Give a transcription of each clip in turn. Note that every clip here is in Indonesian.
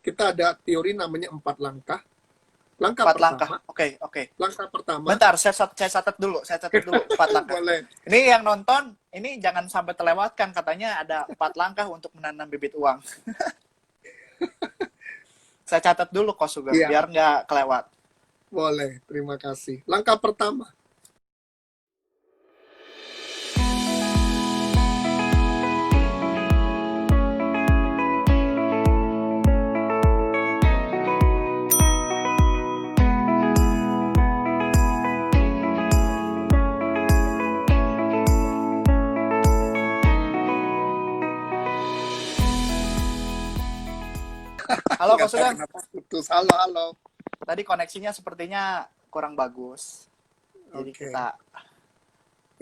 kita ada teori namanya 4 langkah. Langkah 4 langkah. pertama, Oke. langkah pertama, Bentar, saya catat dulu. 4 langkah. boleh. Ini yang nonton, ini jangan sampai terlewatkan. Katanya ada 4 langkah untuk menanam bibit uang. Saya catat dulu kok, Sugeng, Iya, biar nggak kelewat. boleh. Terima kasih. Langkah pertama, Halo, nggak Kak tahu Sugeng. kenapa putus. Halo, halo. Tadi koneksinya sepertinya kurang bagus. Jadi Oke. kita...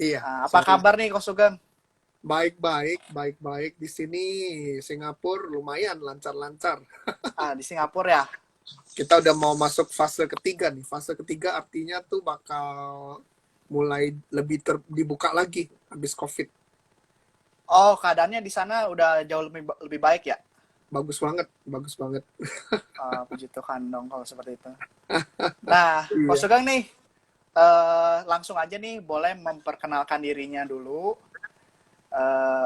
Iya, apa sorry. kabar nih, Kak Sugeng? Baik-baik. Di sini Singapura lumayan lancar-lancar. Di Singapura ya? Kita udah mau masuk fase ketiga nih. Fase ketiga artinya tuh bakal mulai lebih dibuka lagi habis COVID. Oh, keadaannya di sana udah jauh lebih baik ya? Bagus banget. Puji Tuhan dong kalau seperti itu. Nah, Kak Iya, Sugeng nih, langsung aja nih, boleh memperkenalkan dirinya dulu.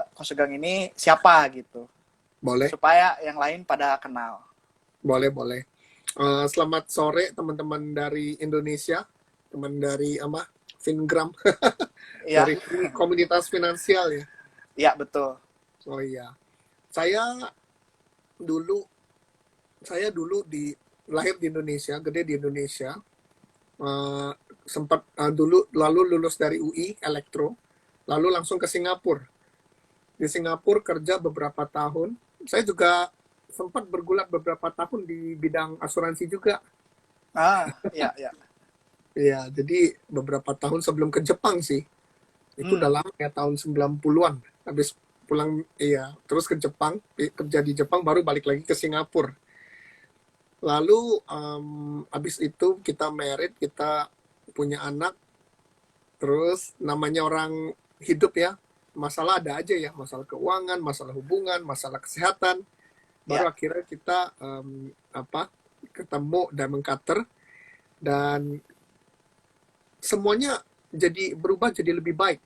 Kak Sugeng ini siapa gitu, boleh, supaya yang lain pada kenal. boleh. Selamat sore teman-teman dari Indonesia, teman dari Fingram, Iya, dari komunitas finansial ya. iya betul. Oh iya, saya dulu lahir di Indonesia, gede di Indonesia. Uh, sempat dulu lalu lulus dari UI Elektro, lalu langsung ke Singapura. Di Singapura kerja beberapa tahun. Saya juga sempat bergulat beberapa tahun di bidang asuransi juga. Iya. Ya, jadi beberapa tahun sebelum ke Jepang sih. Itu udah lama ya, tahun 90-an. Habis pulang, iya, terus ke Jepang, kerja di Jepang, baru balik lagi ke Singapura. Lalu habis itu kita married, kita punya anak. Terus namanya orang hidup ya, masalah ada aja ya, masalah keuangan, masalah hubungan, masalah kesehatan. Baru Iya. akhirnya kita ketemu Diamond Cutter, dan semuanya jadi berubah jadi lebih baik.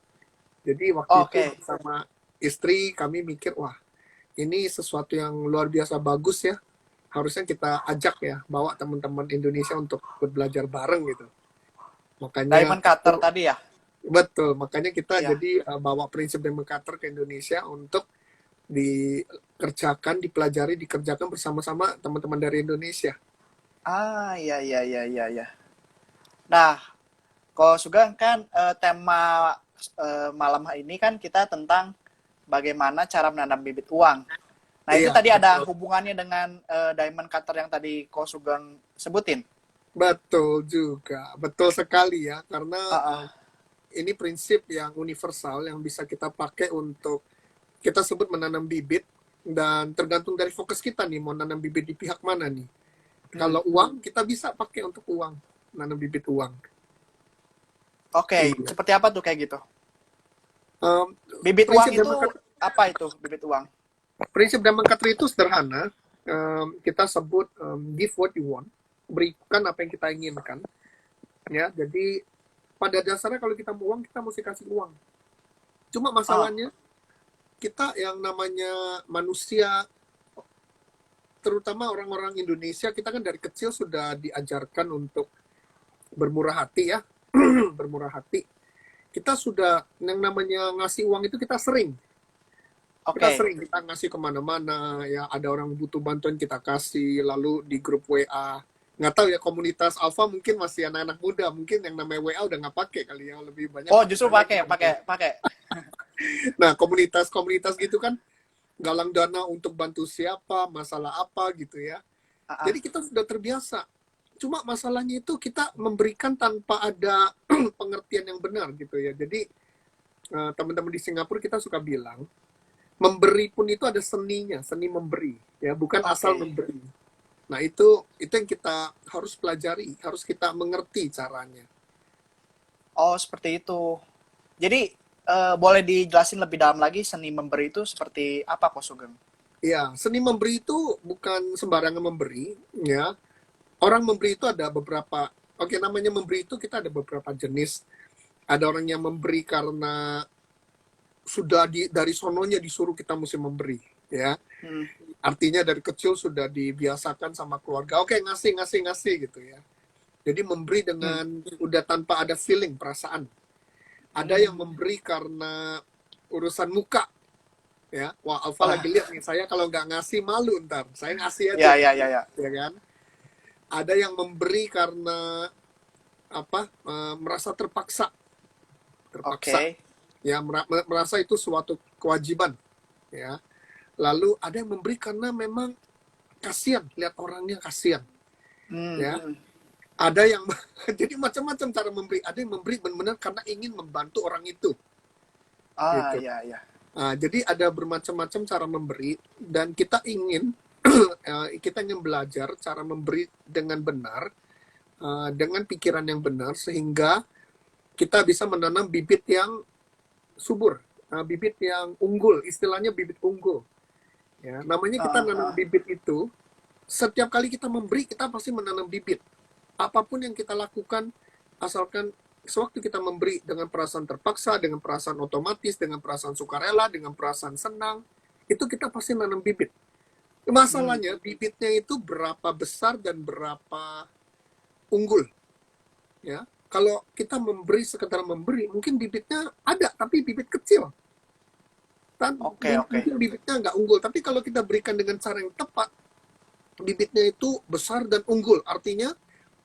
Jadi waktu itu Oke. bersama istri kami mikir, wah ini sesuatu yang luar biasa bagus ya. Harusnya kita ajak ya, bawa teman-teman Indonesia untuk belajar bareng gitu. Makanya Diamond Cutter itu tadi ya? betul, makanya kita Iya. jadi bawa prinsip Diamond Cutter ke Indonesia untuk dikerjakan bersama-sama teman-teman dari Indonesia. Iya. Nah, Kak Sugeng kan tema malam ini kan kita tentang bagaimana cara menanam bibit uang. Nah, itu Iya, tadi ada betul. hubungannya dengan Diamond Cutter yang tadi Ko Sugeng sebutin. Betul juga, betul sekali ya, karena Uh, uh, ini prinsip yang universal yang bisa kita pakai untuk kita sebut menanam bibit, dan tergantung dari fokus kita nih, mau nanam bibit di pihak mana nih. Kalau uang, kita bisa pakai untuk uang, nanam bibit uang. Oke, Iya. seperti apa tuh kayak gitu? Um, Bibit uang prinsip itu Diamond Cutter, apa itu bibit uang? prinsip Diamond Cutter itu sederhana. Kita sebut give what you want, berikan apa yang kita inginkan. Ya, jadi pada dasarnya kalau kita mau uang, kita mesti kasih uang. Cuma Oh, masalahnya kita yang namanya manusia, terutama orang-orang Indonesia, kita kan dari kecil sudah diajarkan untuk bermurah hati ya. Bermurah hati. Kita sudah, yang namanya ngasih uang itu kita sering. Kita oke. sering, kita ngasih kemana-mana, ya ada orang butuh bantuan kita kasih, lalu di grup WA. Nggak tahu ya, komunitas Alpha mungkin masih anak-anak muda, mungkin yang namanya WA udah nggak pakai kali ya, lebih banyak Oh, pakai justru Telegram. pakai. Nah, komunitas-komunitas gitu kan, galang dana untuk bantu siapa, masalah apa gitu ya. Ah, Jadi ah. kita sudah terbiasa. Cuma masalahnya itu kita memberikan tanpa ada pengertian yang benar gitu ya. Jadi teman-teman di Singapura kita suka bilang, memberi pun itu ada seninya, seni memberi ya, bukan asal Oke. memberi. Nah, itu yang kita harus pelajari, harus kita mengerti caranya. Oh, seperti itu. Jadi boleh dijelasin lebih dalam lagi seni memberi itu seperti apa, Ko Sugeng? Ya, seni memberi itu bukan sembarangan memberi, ya. Orang memberi itu ada beberapa, oke, namanya memberi itu kita ada beberapa jenis. Ada orang yang memberi karena sudah dari sononya disuruh kita mesti memberi, ya. Hmm. Artinya dari kecil sudah dibiasakan sama keluarga, oke, ngasih ngasih ngasih gitu ya. Jadi memberi Hmm. dengan udah tanpa ada feeling, perasaan. Ada yang memberi karena urusan muka, ya. Wah, Alfa Wah, lagi lihat nih, saya kalau nggak ngasih malu ntar, saya ngasih aja ya, ya, gitu, ya, ya. ya kan. Ada yang memberi karena apa, merasa terpaksa, Oke. ya, merasa itu suatu kewajiban, ya. Lalu ada yang memberi karena memang kasihan, lihat orangnya kasihan, Hmm. ya. Hmm. Ada yang jadi macam-macam cara memberi. Ada yang memberi benar-benar karena ingin membantu orang itu, Ah, gitu. ya, ya. Jadi ada bermacam-macam cara memberi dan kita ingin kita ingin belajar cara memberi dengan benar, dengan pikiran yang benar sehingga kita bisa menanam bibit yang subur, bibit yang unggul, istilahnya bibit unggul. Ya, namanya kita Ah, nanam ah. bibit itu, setiap kali kita memberi, kita pasti menanam bibit. Apapun yang kita lakukan, asalkan sewaktu kita memberi dengan perasaan terpaksa, dengan perasaan otomatis, dengan perasaan sukarela, dengan perasaan senang, itu kita pasti nanam bibit. Hmm. Masalahnya, bibitnya itu berapa besar dan berapa unggul. Ya, kalau kita memberi sekedar memberi, mungkin bibitnya ada, tapi bibit kecil. Kan Oke, oke. mungkin bibitnya nggak unggul, tapi kalau kita berikan dengan cara yang tepat, bibitnya itu besar dan unggul. Artinya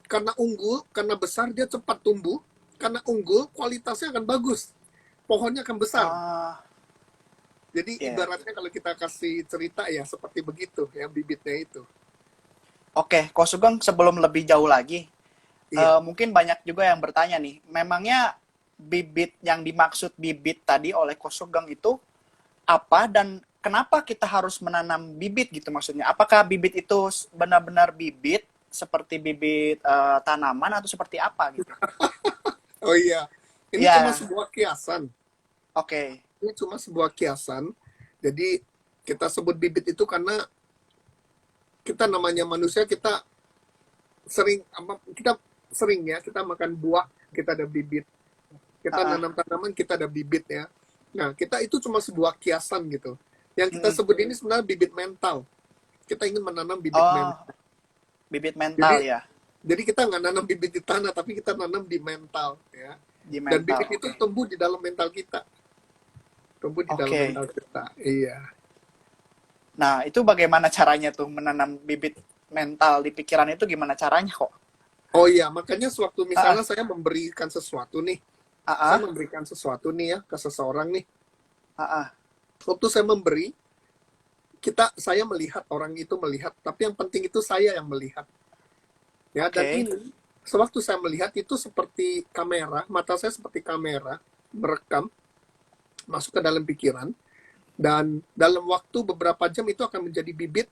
karena unggul, karena besar dia cepat tumbuh, karena unggul kualitasnya akan bagus, pohonnya akan besar. Ah, Jadi ya. ibaratnya kalau kita kasih cerita ya seperti begitu ya bibitnya itu. Oke, Ko Sugeng, sebelum lebih jauh lagi, Iya. mungkin banyak juga yang bertanya nih, memangnya bibit yang dimaksud bibit tadi oleh Ko Sugeng itu apa dan kenapa kita harus menanam bibit gitu maksudnya? Apakah bibit itu benar-benar bibit seperti bibit tanaman atau seperti apa gitu? Oh iya, ini cuma Ya, sebuah kiasan. oke. Ini cuma sebuah kiasan. Jadi kita sebut bibit itu karena kita namanya manusia, kita sering apa, kita sering ya kita makan buah, kita ada bibit. Kita Ah, nanam tanaman, kita ada bibit ya. Nah, kita itu cuma sebuah kiasan gitu. Yang kita mm. sebut ini sebenarnya bibit mental. Kita ingin menanam bibit Oh, mental. bibit mental Jadi ya, jadi kita nggak nanam bibit di tanah, tapi kita nanam di mental ya. di Dan mental. bibit itu Oke. tumbuh di dalam mental kita. Tumbuh di dalam Oke. mental kita. Iya. Nah, itu bagaimana caranya tuh menanam bibit mental di pikiran itu gimana caranya kok? Oh iya, makanya sewaktu Ah, misalnya saya memberikan sesuatu nih, ah, saya ah, memberikan sesuatu nih ya ke seseorang nih. ah, ah. Waktu saya memberi, saya melihat, orang itu melihat, tapi yang penting itu saya yang melihat. Ya, dan Oke. ini sewaktu saya melihat itu seperti kamera, mata saya seperti kamera merekam masuk ke dalam pikiran dan dalam waktu beberapa jam itu akan menjadi bibit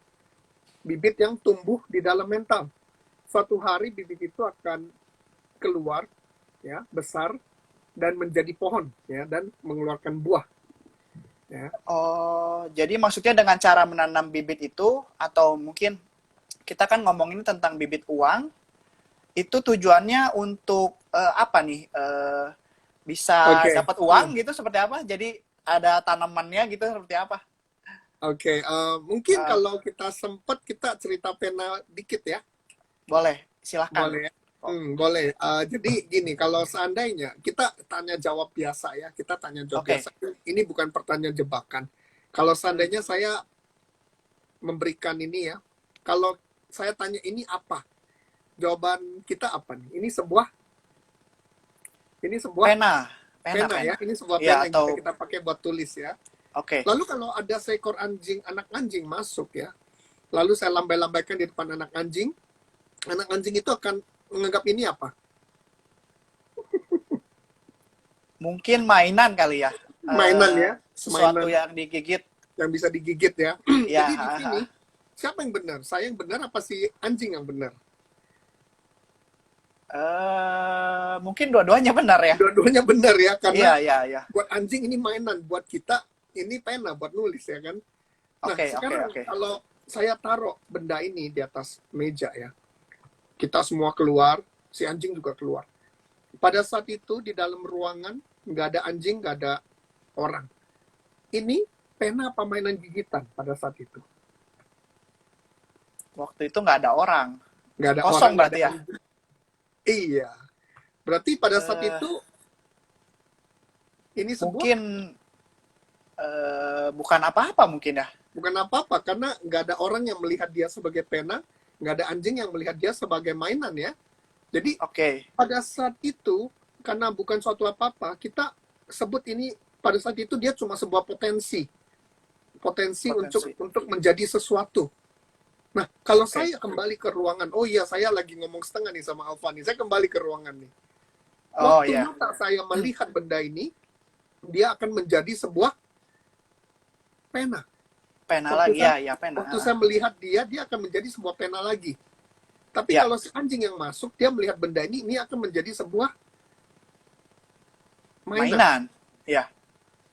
bibit yang tumbuh di dalam mental. Suatu hari bibit itu akan keluar ya, besar dan menjadi pohon ya dan mengeluarkan buah ya. Oh, jadi maksudnya dengan cara menanam bibit itu atau mungkin kita kan ngomongin tentang bibit uang, itu tujuannya untuk apa nih? Bisa Oke. dapat uang gitu seperti apa? Jadi ada tanamannya gitu seperti apa? Oke, mungkin Eh, kalau kita sempat kita cerita pena dikit ya. boleh, silahkan. Boleh ya? Oh, Boleh. Jadi gini, kalau seandainya kita tanya jawab biasa ya, kita tanya jawab oke. biasa. Ini bukan pertanyaan jebakan. Kalau Hmm, seandainya saya memberikan ini ya, kalau saya tanya ini apa, jawaban kita apa nih? Ini sebuah pena, pena, pena ya, pena. ini sebuah Ya pena yang bisa atau kita pakai buat tulis ya. oke. Lalu kalau ada seekor anjing, anak anjing masuk ya, lalu saya lambai-lambaikan di depan anak anjing itu akan menganggap ini apa? Mungkin mainan kali ya. Mainan ya, Sesuatu mainan yang digigit. yang bisa digigit ya. Ya, Jadi di sini siapa yang benar? Saya yang benar apa si anjing yang benar? mungkin dua-duanya benar ya. Dua-duanya benar ya, Iya, karena iya, iya. buat anjing ini mainan, buat kita ini pena buat nulis ya kan. Nah, Oke, oke, sekarang oke. kalau saya taruh benda ini di atas meja ya, kita semua keluar, si anjing juga keluar. Pada saat itu di dalam ruangan nggak ada anjing, nggak ada orang. Ini pena apa mainan gigitan pada saat itu? Waktu itu nggak ada orang. Nggak ada orang, Kosong nggak ada berarti ya? anjing. Iya. Berarti pada saat Eh, itu ini sebuah mungkin bukan apa-apa mungkin ya. bukan apa-apa karena nggak ada orang yang melihat dia sebagai pena, nggak ada anjing yang melihat dia sebagai mainan ya. Jadi Oke, pada saat itu karena bukan suatu apa-apa, kita sebut ini pada saat itu dia cuma sebuah potensi, potensi potensi. untuk menjadi sesuatu. Nah, kalau Oke. saya kembali ke ruangan, oh iya saya lagi ngomong setengah nih sama Alfa nih, saya kembali ke ruangan nih. Oh Waktu ya, mata saya melihat benda ini, dia akan menjadi sebuah pena. pena Waktu lagi saya, ya, ya pena. waktu saya melihat dia akan menjadi sebuah pena lagi. Tapi Ya, kalau si anjing yang masuk, dia melihat benda ini akan menjadi sebuah mainan. mainan. Ya,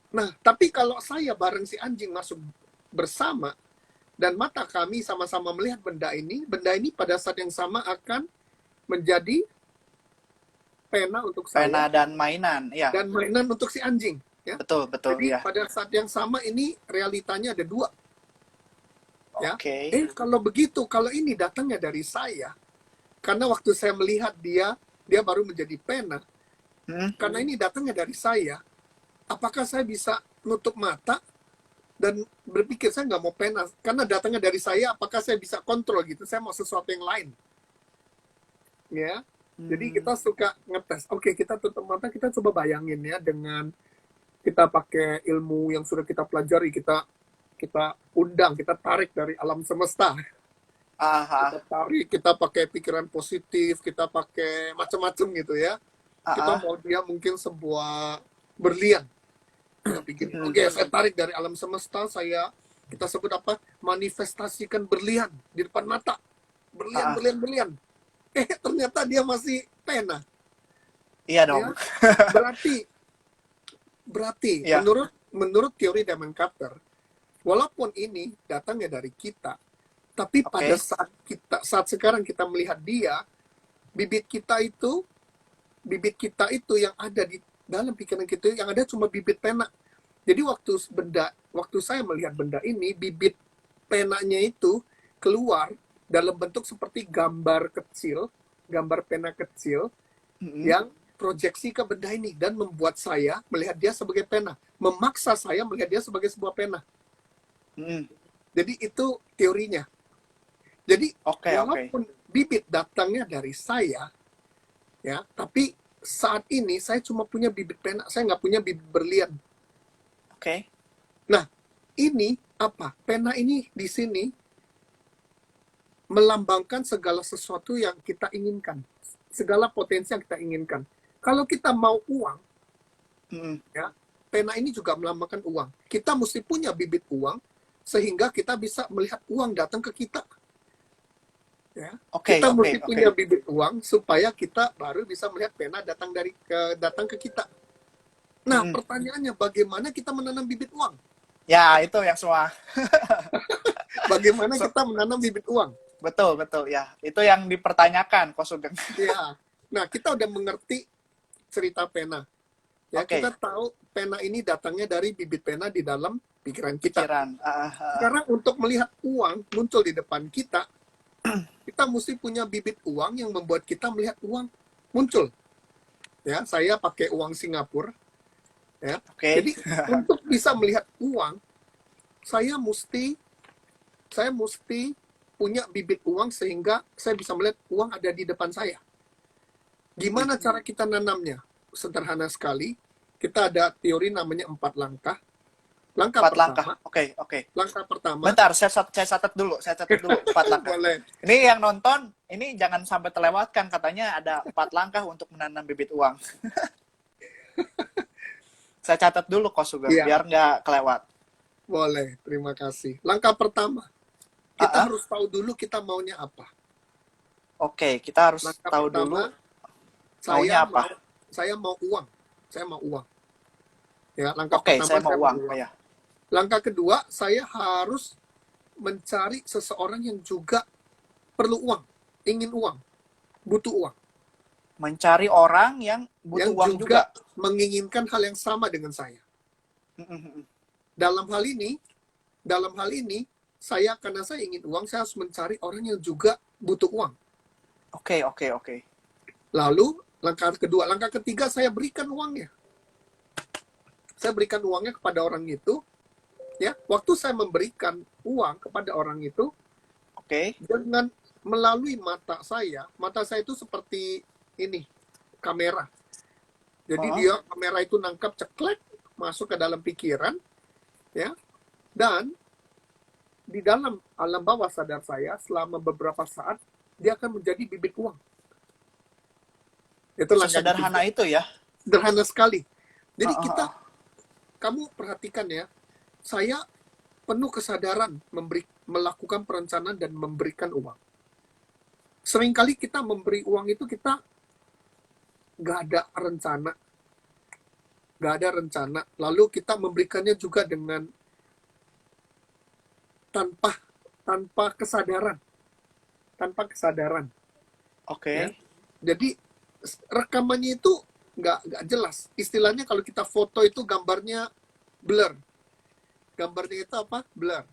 Nah, tapi kalau saya bareng si anjing masuk bersama, dan mata kami sama-sama melihat benda ini pada saat yang sama akan menjadi pena untuk pena saya dan mainan. Ya, dan mainan untuk si anjing. Ya. betul, betul Jadi ya. pada saat yang sama ini realitanya ada dua. Ya. Oke. Kalau begitu, kalau ini datangnya dari saya, karena waktu saya melihat dia baru menjadi pena. Hmm, Karena ini datangnya dari saya, apakah saya bisa nutup mata dan berpikir saya nggak mau pena? Karena datangnya dari saya, apakah saya bisa kontrol gitu? Saya mau sesuatu yang lain. Ya, jadi hmm. kita suka ngetes. Oke, kita tutup mata, kita coba bayangin ya dengan kita pakai ilmu yang sudah kita pelajari, kita undang, kita tarik dari alam semesta. Kita Aha, tarik, kita pakai pikiran positif, kita pakai macam-macam gitu ya. Kita aha. mau dia mungkin sebuah berlian. Kita pikir, Hmm. oke, saya tarik dari alam semesta, kita sebut apa? Manifestasikan berlian di depan mata. Berlian, Ah, berlian, berlian. Ternyata dia masih pena. iya Ya, dong. berarti berarti Iya. menurut teori Damon Carter, walaupun ini datangnya dari kita, tapi pada Oke. saat sekarang kita melihat dia, bibit kita itu yang ada di dalam pikiran kita yang ada cuma bibit pena. Jadi waktu saya melihat benda ini, bibit penanya itu keluar dalam bentuk seperti gambar kecil, gambar pena kecil Hmm. yang proyeksi ke benda ini dan membuat saya melihat dia sebagai pena, memaksa saya melihat dia sebagai sebuah pena. Hmm. Jadi itu teorinya. Jadi Oke, oke. walaupun bibit datangnya dari saya, ya, tapi saat ini saya cuma punya bibit pena, saya nggak punya bibit berlian. Oke. Nah, ini apa? Pena ini di sini melambangkan segala sesuatu yang kita inginkan, segala potensi yang kita inginkan. Kalau kita mau uang, Hmm. ya, pena ini juga melambangkan uang. Kita mesti punya bibit uang sehingga kita bisa melihat uang datang ke kita. Ya. Oke, Kita oke, mesti oke. punya bibit uang supaya kita baru bisa melihat pena datang ke kita. Nah, Hmm. pertanyaannya bagaimana kita menanam bibit uang? Ya, itu yang semua. Bagaimana So, kita menanam bibit uang? betul, betul ya. Itu yang dipertanyakan, Ko Sugeng. Ya. Nah, kita udah mengerti cerita pena. Ya, kita Oke, tahu pena ini datangnya dari bibit pena di dalam pikiran kita. pikiran. Sekarang untuk melihat uang muncul di depan kita, kita mesti punya bibit uang yang membuat kita melihat uang muncul. Ya, saya pakai uang Singapura. Ya, Oke. jadi untuk bisa melihat uang, saya mesti punya bibit uang sehingga saya bisa melihat uang ada di depan saya. Hmm. Gimana cara kita nanamnya? Sederhana sekali. Kita ada teori namanya 4 langkah. Langkah 4 langkah. pertama, Oke, oke. langkah pertama, Bentar, saya catat dulu. Saya catat dulu 4 langkah. boleh. Ini yang nonton, ini jangan sampai terlewatkan. Katanya ada 4 langkah untuk menanam bibit uang. Saya catat dulu, Ko Sugeng, Iya, biar nggak kelewat. boleh. Terima kasih. Langkah pertama, Ah, kita ah. harus tahu dulu kita maunya apa. Oke, kita harus Langkah tahu dulu pertama, maunya saya mau apa. saya mau uang. Saya mau uang. Ya, langkah Oke, pertama saya mau saya mau uang. Oh, uang. ya. Langkah kedua, saya harus mencari seseorang yang juga perlu uang, ingin uang, butuh uang, Mencari orang yang butuh yang uang juga juga. menginginkan hal yang sama dengan saya. Dalam hal ini, saya karena saya ingin uang, saya harus mencari orang yang juga butuh uang. Oke. Lalu langkah ketiga saya berikan uangnya. Saya berikan uangnya kepada orang itu, ya. Waktu saya memberikan uang kepada orang itu, Oke. dengan melalui mata saya itu seperti ini, kamera. Jadi kamera itu nangkap ceklek, masuk ke dalam pikiran, ya. Dan di dalam alam bawah sadar saya selama beberapa saat dia akan menjadi bibit uang. Itu langkah Sesederhana ketiga. itu ya. Sederhana sekali. Jadi kamu perhatikan ya, saya penuh kesadaran melakukan perencanaan dan memberikan uang. Seringkali kita memberi uang itu kita nggak ada rencana. Lalu kita memberikannya juga dengan tanpa kesadaran. Oke. Ya. Jadi rekamannya itu nggak jelas. Istilahnya kalau kita foto itu gambarnya blur. Gambarnya itu apa? Blur.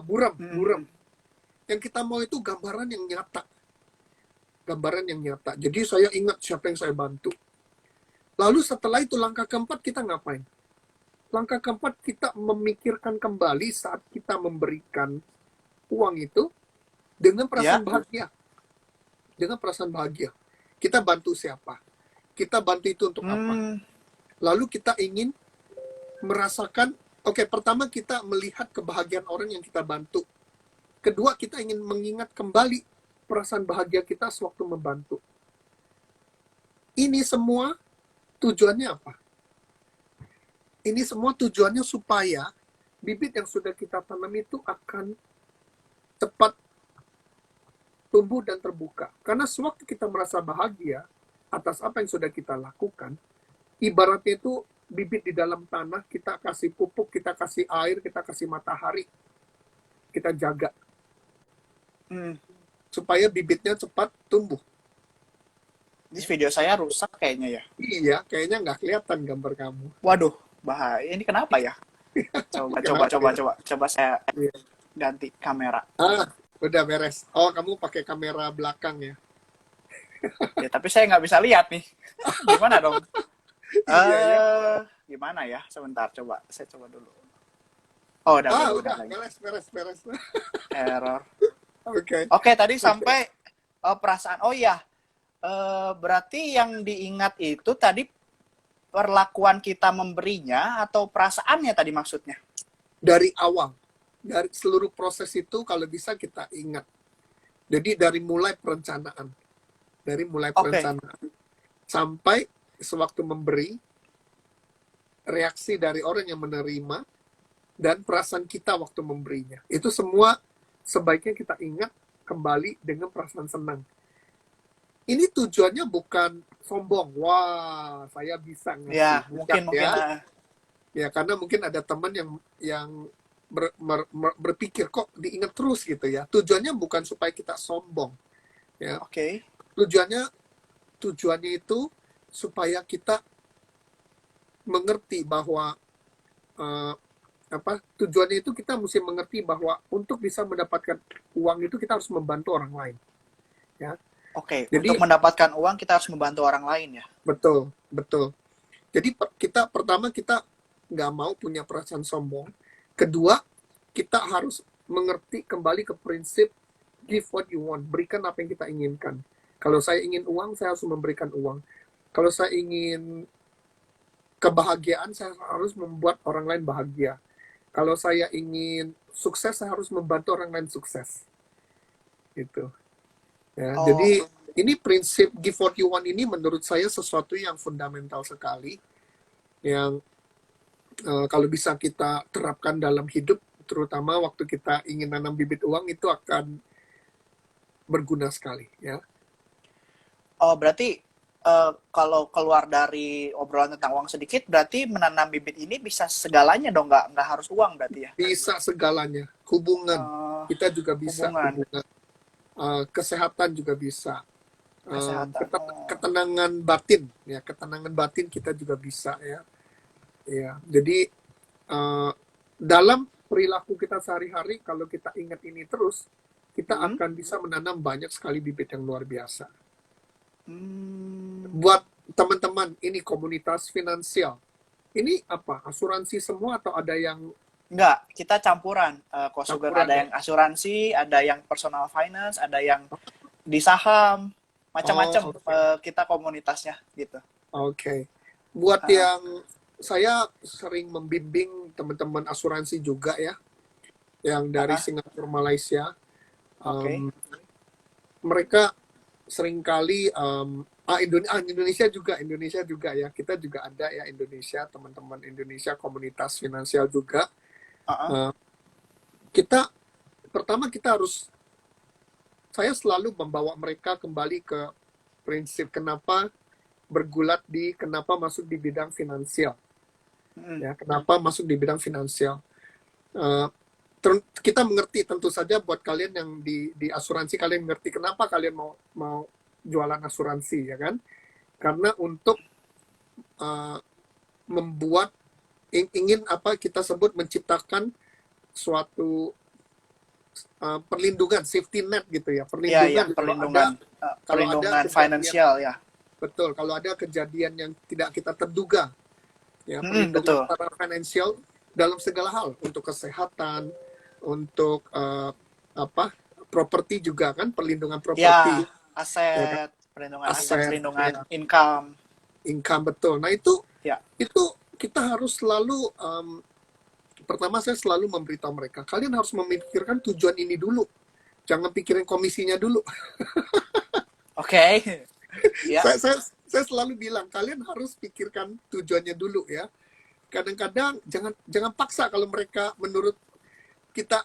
Buram. Yang kita mau itu gambaran yang nyata. Jadi saya ingat siapa yang saya bantu. Lalu setelah itu langkah keempat kita ngapain? Langkah keempat kita memikirkan kembali saat kita memberikan uang itu dengan perasaan bahagia. Dengan perasaan bahagia. Kita bantu siapa? Kita bantu itu untuk apa? Lalu kita ingin merasakan, pertama kita melihat kebahagiaan orang yang kita bantu. Kedua, kita ingin mengingat kembali perasaan bahagia kita sewaktu membantu. Ini semua tujuannya apa? Ini semua tujuannya supaya bibit yang sudah kita tanam itu akan cepat tumbuh dan terbuka. Karena sewaktu kita merasa bahagia atas apa yang sudah kita lakukan, ibaratnya itu bibit di dalam tanah, kita kasih pupuk, kita kasih air, kita kasih matahari, kita jaga. Supaya bibitnya cepat tumbuh. Ini video saya rusak kayaknya ya. Iya, kayaknya nggak kelihatan gambar kamu. Waduh, bahaya. Ini kenapa ya? Coba saya ganti kamera. Udah beres. Oh, kamu pakai kamera belakang ya? Ya, tapi saya nggak bisa lihat nih. Gimana dong? Gimana ya? Sebentar, saya coba dulu. Oh, udah beres. Error. Oke, tadi sampai perasaan. Oh iya, berarti yang diingat itu tadi perlakuan kita memberinya atau perasaannya tadi maksudnya? Dari awal. Dari seluruh proses itu kalau bisa kita ingat. Jadi dari mulai perencanaan. Sampai sewaktu memberi, reaksi dari orang yang menerima, dan perasaan kita waktu memberinya. Itu semua sebaiknya kita ingat kembali dengan perasaan senang. Ini tujuannya bukan sombong. Wah, saya bisa ngasih. Ya, mungkin ya, karena mungkin ada teman yang berpikir kok diingat terus gitu ya. Tujuannya bukan supaya kita sombong. Ya. Tujuannya itu supaya kita mengerti bahwa tujuannya itu kita mesti mengerti bahwa untuk bisa mendapatkan uang itu kita harus membantu orang lain. Ya. Jadi, untuk mendapatkan uang kita harus membantu orang lain ya. Betul. Jadi pertama kita nggak mau punya perasaan sombong. Kedua, kita harus mengerti kembali ke prinsip give what you want, berikan apa yang kita inginkan. Kalau saya ingin uang, saya harus memberikan uang. Kalau saya ingin kebahagiaan, saya harus membuat orang lain bahagia. Kalau saya ingin sukses, saya harus membantu orang lain sukses. Gitu. Ya, jadi ini prinsip give what you want ini menurut saya sesuatu yang fundamental sekali, yang kalau bisa kita terapkan dalam hidup, terutama waktu kita ingin nanam bibit uang, itu akan berguna sekali. Ya. Oh, berarti kalau keluar dari obrolan tentang uang sedikit, berarti menanam bibit ini bisa segalanya dong, nggak harus uang berarti ya? Bisa segalanya. Hubungan, Eh, kita juga bisa hubungan, hubungan. Kesehatan juga bisa. kesehatan. Oh. Ketenangan batin, ya ketenangan batin kita juga bisa ya. Ya, jadi uh, dalam perilaku kita sehari-hari, kalau kita ingat ini terus, kita Hmm. akan bisa menanam banyak sekali bibit yang luar biasa. Hmm. Buat teman-teman, ini komunitas finansial. Ini apa? Asuransi semua atau ada yang Enggak, kita campuran. Kok Sugeng campuran ada ya? yang asuransi, ada yang personal finance, ada yang di saham, Oh, macam-macam oke. kita komunitasnya gitu. Oke. Buat Uh, yang saya sering membimbing teman-teman asuransi juga ya, yang dari uh, Singapura, Malaysia. Oke. Um, Mereka seringkali Indonesia juga ya, kita juga ada ya Indonesia, teman-teman Indonesia, komunitas finansial juga. Uh-uh. Uh, kita pertama kita harus, saya selalu membawa mereka kembali ke prinsip kenapa masuk di bidang finansial Mm-mm. ya, kenapa masuk di bidang finansial. Uh, kita mengerti tentu saja, buat kalian yang di asuransi, kalian mengerti kenapa kalian mau jualan asuransi ya kan, karena untuk uh, membuat ingin apa kita sebut menciptakan suatu perlindungan, safety net gitu ya, Ya, ya, perlindungan perlindungan, kalau ada perlindungan kejadian, finansial ya. betul, kalau ada kejadian yang tidak kita terduga ya, Mm-mm, perlindungan betul. secara finansial dalam segala hal, untuk kesehatan, untuk apa, properti juga kan, perlindungan properti Ya, ya kan, aset, perlindungan aset, aset ya, perlindungan income. income, betul. Nah Ya, itu kita harus selalu pertama saya selalu memberitahu mereka, kalian harus memikirkan tujuan ini dulu, jangan pikirin komisinya dulu. oke. Ya, saya selalu bilang, kalian harus pikirkan tujuannya dulu ya. Kadang-kadang jangan paksa, kalau mereka menurut kita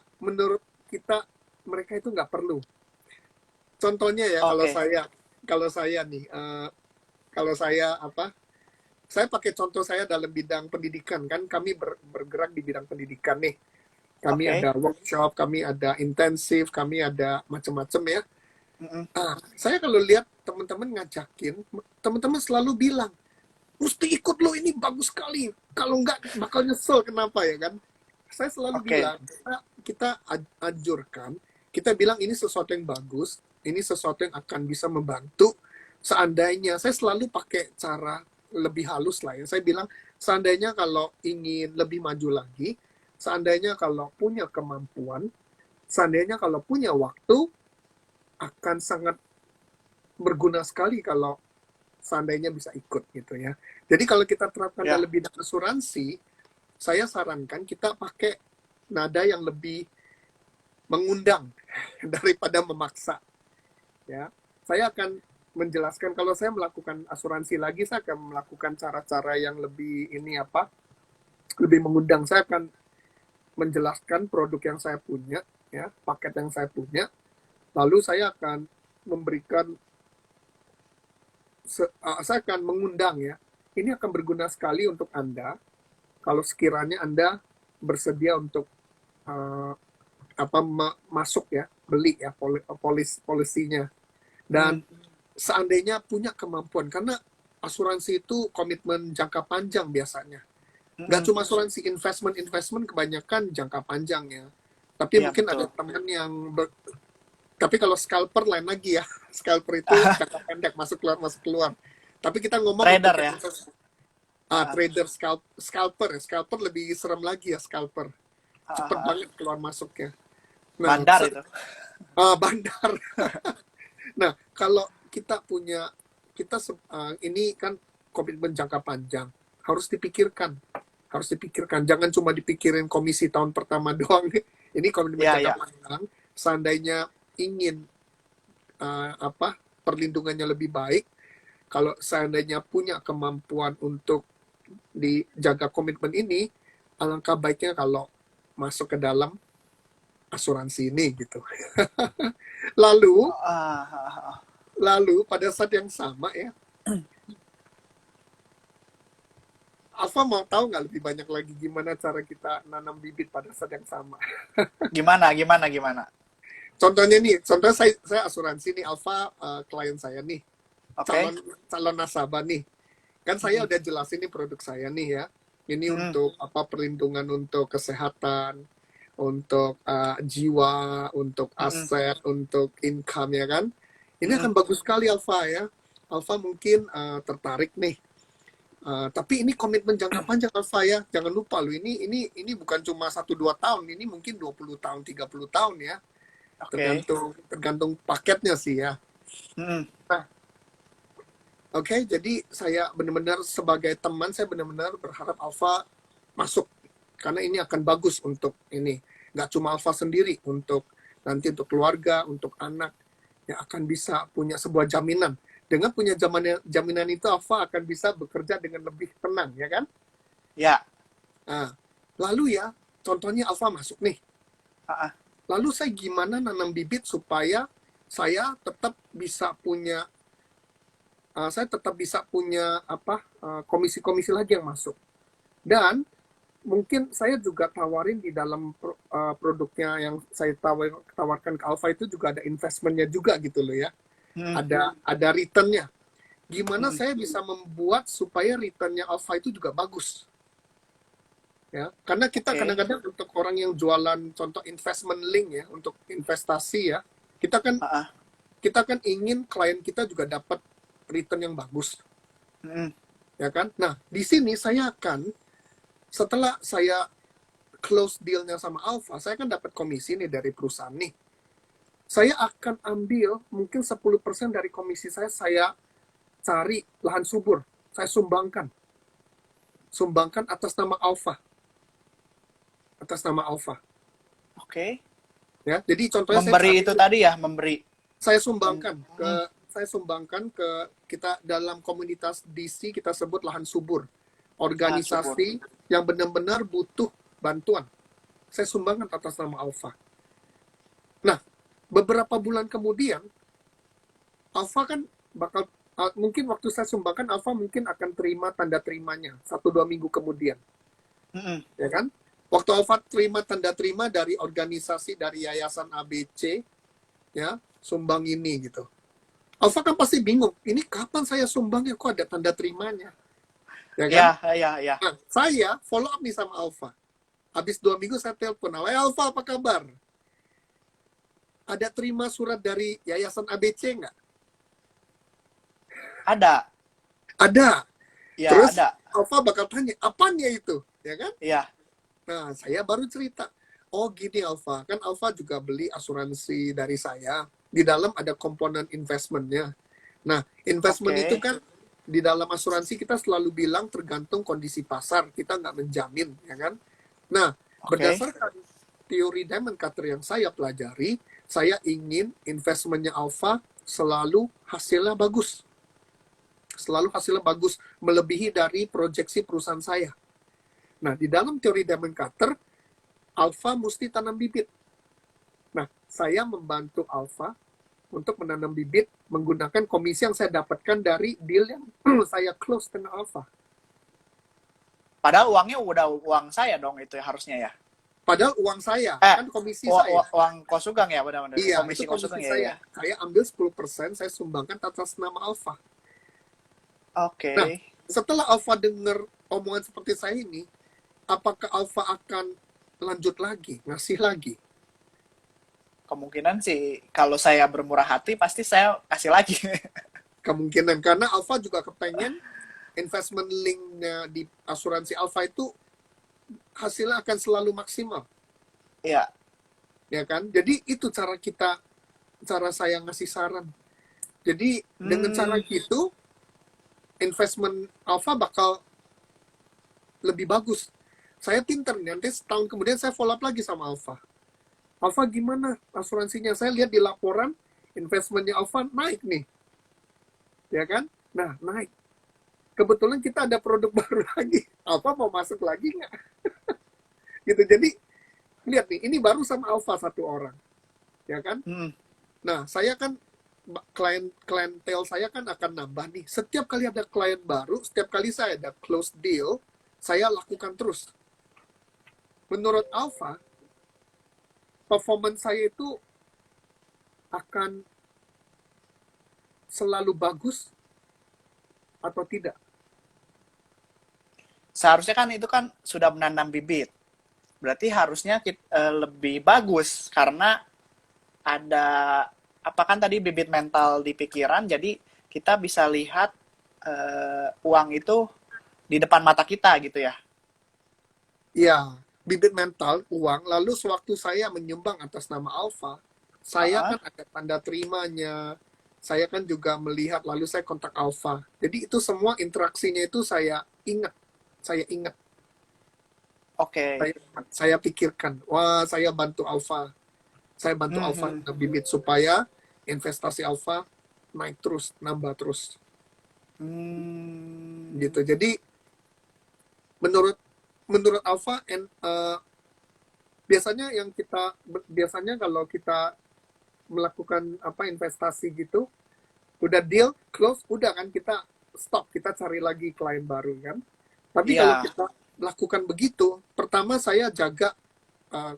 mereka itu nggak perlu. Contohnya ya, oke. kalau saya nih, kalau saya apa, saya pakai contoh saya dalam bidang pendidikan kan, kami bergerak di bidang pendidikan nih. Kami Oke. ada workshop, kami ada intensif, kami ada macam-macam ya. Mm-mm. Saya kalau lihat teman-teman ngajakin, teman-teman selalu bilang, mesti ikut lo, ini bagus sekali. Kalau enggak bakal nyesel, kenapa ya kan? Saya selalu Oke. bilang, kita anjurkan, kita bilang ini sesuatu yang bagus, ini sesuatu yang akan bisa membantu. Seandainya, saya selalu pakai cara lebih halus lah ya. Saya bilang, seandainya kalau ingin lebih maju lagi, seandainya kalau punya kemampuan, seandainya kalau punya waktu, akan sangat berguna sekali kalau seandainya bisa ikut gitu ya. Jadi kalau kita terapkan Ya. dalam bidang asuransi, saya sarankan kita pakai nada yang lebih mengundang daripada memaksa. Ya, saya akan menjelaskan, kalau saya melakukan asuransi lagi, saya akan melakukan cara-cara yang lebih ini apa, lebih mengundang. Saya akan menjelaskan produk yang saya punya, ya, paket yang saya punya, lalu saya akan memberikan, saya akan mengundang ya, ini akan berguna sekali untuk Anda kalau sekiranya Anda bersedia untuk uh, apa masuk ya, beli ya polisinya, dan Mm. seandainya punya kemampuan, karena asuransi itu komitmen jangka panjang biasanya. Nggak Mm-mm. cuma asuransi investment kebanyakan jangka panjang ya. Tapi Ya, mungkin ada betul. teman yang tapi kalau scalper lain lagi ya. Scalper itu jangka pendek, masuk keluar. Tapi kita ngomong untuk Trader yang ya. trader, scalper ya. Scalper lebih serem lagi ya, scalper. Cepet banget keluar masuknya. Nah, Bandar itu. bandar. Nah, kalau kita punya, ini kan komitmen jangka panjang, harus dipikirkan. Harus dipikirkan. Jangan cuma dipikirin komisi tahun pertama doang. Ini komitmen Ya, jangka ya. panjang. Seandainya ingin apa, perlindungannya lebih baik, kalau seandainya punya kemampuan untuk dijaga komitmen ini, alangkah baiknya kalau masuk ke dalam asuransi ini gitu. lalu Ah, ah, ah. lalu pada saat yang sama ya, Alfa mau tahu nggak lebih banyak lagi gimana cara kita nanam bibit pada saat yang sama? Gimana, gimana, gimana? Contohnya nih, contohnya saya asuransi nih, Alfa klien saya nih, Oke. calon calon nasabah nih. Kan saya Mm-mm. udah jelasin nih produk saya nih ya. Ini Mm-mm. untuk apa, perlindungan untuk kesehatan, untuk jiwa, untuk Mm-mm. aset, untuk income ya kan. Ini akan Mm-mm. bagus sekali Alfa ya. Alfa mungkin tertarik nih. Tapi ini komitmen jangka panjang Alfa ya. Jangan lupa loh, ini bukan cuma 1-2 tahun, ini mungkin 20 tahun, 30 tahun ya. Oke. Tergantung paketnya sih ya. Mm-mm. Nah, oke, jadi saya benar-benar sebagai teman, saya benar-benar berharap Alfa masuk. Karena ini akan bagus untuk ini. Nggak cuma Alfa sendiri, untuk nanti untuk keluarga, untuk anak, yang akan bisa punya sebuah jaminan. Dengan punya jaminan itu, Alfa akan bisa bekerja dengan lebih tenang, ya kan? Ya. Nah, lalu ya, contohnya Alfa masuk nih. Ah, ah. Lalu saya gimana nanam bibit supaya saya tetap bisa punya apa, komisi-komisi lagi yang masuk. Dan mungkin saya juga tawarin di dalam produknya yang saya tawarkan ke Alfa itu juga ada investmentnya juga gitu loh ya. Mm-mm. Ada returnnya. Gimana Mm-mm. saya bisa membuat supaya returnnya Alfa itu juga bagus. Ya, karena kita Oke. kadang-kadang untuk orang yang jualan contoh investment link ya, untuk investasi ya, kita kan Ah, ah. kita kan ingin klien kita juga dapat return yang bagus, Mm-mm. ya kan? Nah, di sini saya akan, setelah saya close dealnya sama Alfa, saya kan dapat komisi nih dari perusahaan nih. Saya akan ambil mungkin 10% dari komisi saya cari lahan subur, saya sumbangkan. Sumbangkan atas nama Alfa. Atas nama Alfa. Oke. Ya, jadi contohnya saya Memberi cari, itu tadi ya, memberi. saya sumbangkan ke Mm. saya sumbangkan ke kita dalam komunitas DC, kita sebut lahan subur. Lahan subur. Organisasi yang benar-benar butuh bantuan. Saya sumbangkan atas nama Alfa. Nah, beberapa bulan kemudian, Alfa kan bakal, mungkin waktu saya sumbangkan, Alfa mungkin akan terima tanda terimanya 1-2 minggu kemudian, Mm-mm. ya kan? Waktu Alfa terima tanda terima dari organisasi, dari Yayasan ABC, ya, sumbang ini gitu. Alfa kan pasti bingung, ini kapan saya sumbangnya, kok ada tanda terimanya, ya kan? Ya, ya, ya. Nah, saya follow up nih sama Alfa. Habis 2 minggu saya telepon, Alfa apa kabar? Ada terima surat dari Yayasan ABC nggak? Ada. Ada. Ya, Terus ada. Alfa bakal tanya, apanya itu? Ya kan? Ya. Nah, saya baru cerita. Oh gini Alfa, kan Alfa juga beli asuransi dari saya. Di dalam ada komponen investmentnya. Nah, investment itu Oke. kan di dalam asuransi kita selalu bilang tergantung kondisi pasar. Kita nggak menjamin, ya kan? Nah, Oke. berdasarkan teori diamond cutter yang saya pelajari, saya ingin investmentnya Alfa selalu hasilnya bagus. Selalu hasilnya bagus, melebihi dari proyeksi perusahaan saya. Nah, di dalam teori diamond cutter, Alfa mesti tanam bibit. Nah, saya membantu Alfa untuk menanam bibit menggunakan komisi yang saya dapatkan dari deal yang saya close dengan Alfa. Padahal uangnya udah uang saya dong itu ya, harusnya ya. Padahal uang saya, Eh, kan komisi saya. uang Kosugang ya, benar-benar. Iya, itu Komisi komisi Kosugang ya, ya. saya. Saya ambil 10%, saya sumbangkan atas nama Alfa. Nah, Oke. setelah Alfa dengar omongan seperti saya ini, apakah Alfa akan lanjut lagi, ngasih lagi? Kemungkinan sih kalau saya bermurah hati pasti saya kasih lagi. Kemungkinan, karena Alfa juga kepengen investment linknya di asuransi Alfa itu hasilnya akan selalu maksimal, Iya. ya kan? Jadi itu cara saya ngasih saran. Jadi dengan cara Hmm. gitu, investment Alfa bakal lebih bagus. Saya pinter, nanti setahun kemudian saya follow up lagi sama Alfa. Alfa gimana asuransinya? Saya lihat di laporan, investmentnya Alfa naik nih, ya kan? Nah, naik. Kebetulan kita ada produk baru lagi. Alfa mau masuk lagi nggak? Gitu. Jadi, lihat nih, ini baru sama Alfa satu orang, ya kan? Hmm. Nah, saya kan klientel saya kan akan nambah nih. Setiap kali ada klien baru, setiap kali saya ada close deal, saya lakukan terus. Menurut Alpha, performance saya itu akan selalu bagus atau tidak? Seharusnya kan itu kan sudah menanam bibit. Berarti harusnya lebih bagus karena ada apa kan tadi bibit mental di pikiran, jadi kita bisa lihat uang itu di depan mata kita gitu ya. Ya, bibit mental, uang. Lalu sewaktu saya menyumbang atas nama Alpha, saya Uh-uh. kan ada tanda terimanya. Saya kan juga melihat, lalu saya kontak Alpha. Jadi itu semua interaksinya itu saya ingat. Saya ingat. Oke. Saya pikirkan, wah saya bantu Alpha. Saya bantu Alpha Mhm. dengan bibit supaya investasi Alpha naik terus, nambah terus. Hmm. Gitu. Jadi menurut menurut Alpha biasanya kalau kita melakukan apa investasi gitu, udah deal close, udah kan kita stop, kita cari lagi klien baru kan. Tapi kalau Iya. kita lakukan begitu, pertama saya jaga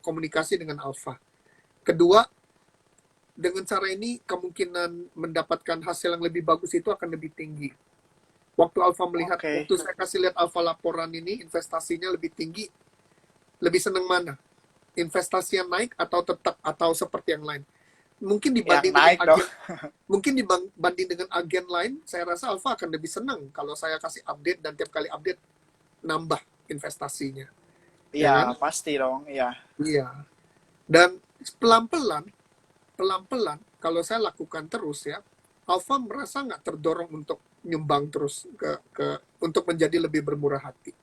komunikasi dengan Alpha. Kedua, dengan cara ini kemungkinan mendapatkan hasil yang lebih bagus itu akan lebih tinggi. Oke. Waktu saya kasih lihat Alpha laporan ini, investasinya lebih tinggi, lebih seneng mana? Investasi yang naik atau tetap atau seperti yang lain? Mungkin Yang dibanding dengan naik dong. agen lain, saya rasa Alpha akan lebih senang kalau saya kasih update dan tiap kali update nambah investasinya, ya kan? Iya, pasti dong. Iya. Iya. Dan pelan-pelan, pelan-pelan kalau saya lakukan terus ya, Alpha merasa nggak terdorong untuk nyumbang terus ke untuk menjadi lebih bermurah hati.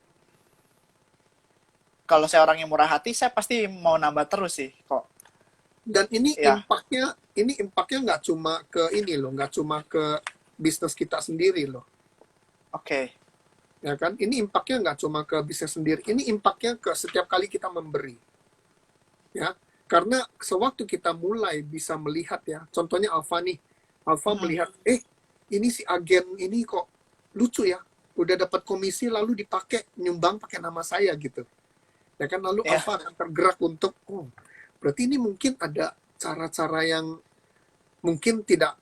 Kalau saya orang yang murah hati, saya pasti mau nambah terus sih kok. Dan Iya. ini impactnya nggak cuma ke ini loh, nggak cuma ke bisnis kita sendiri loh, Oke. ya kan? Ini impactnya nggak cuma ke bisnis sendiri, ini impactnya ke setiap kali kita memberi, ya. Karena sewaktu kita mulai bisa melihat ya, contohnya Alpha nih, Alpha Mhm. melihat, ini si agen ini kok lucu ya, udah dapat komisi lalu dipakai nyumbang pakai nama saya gitu, ya kan? Lalu Iya. Alpha akan tergerak untuk, berarti ini mungkin ada cara-cara yang mungkin tidak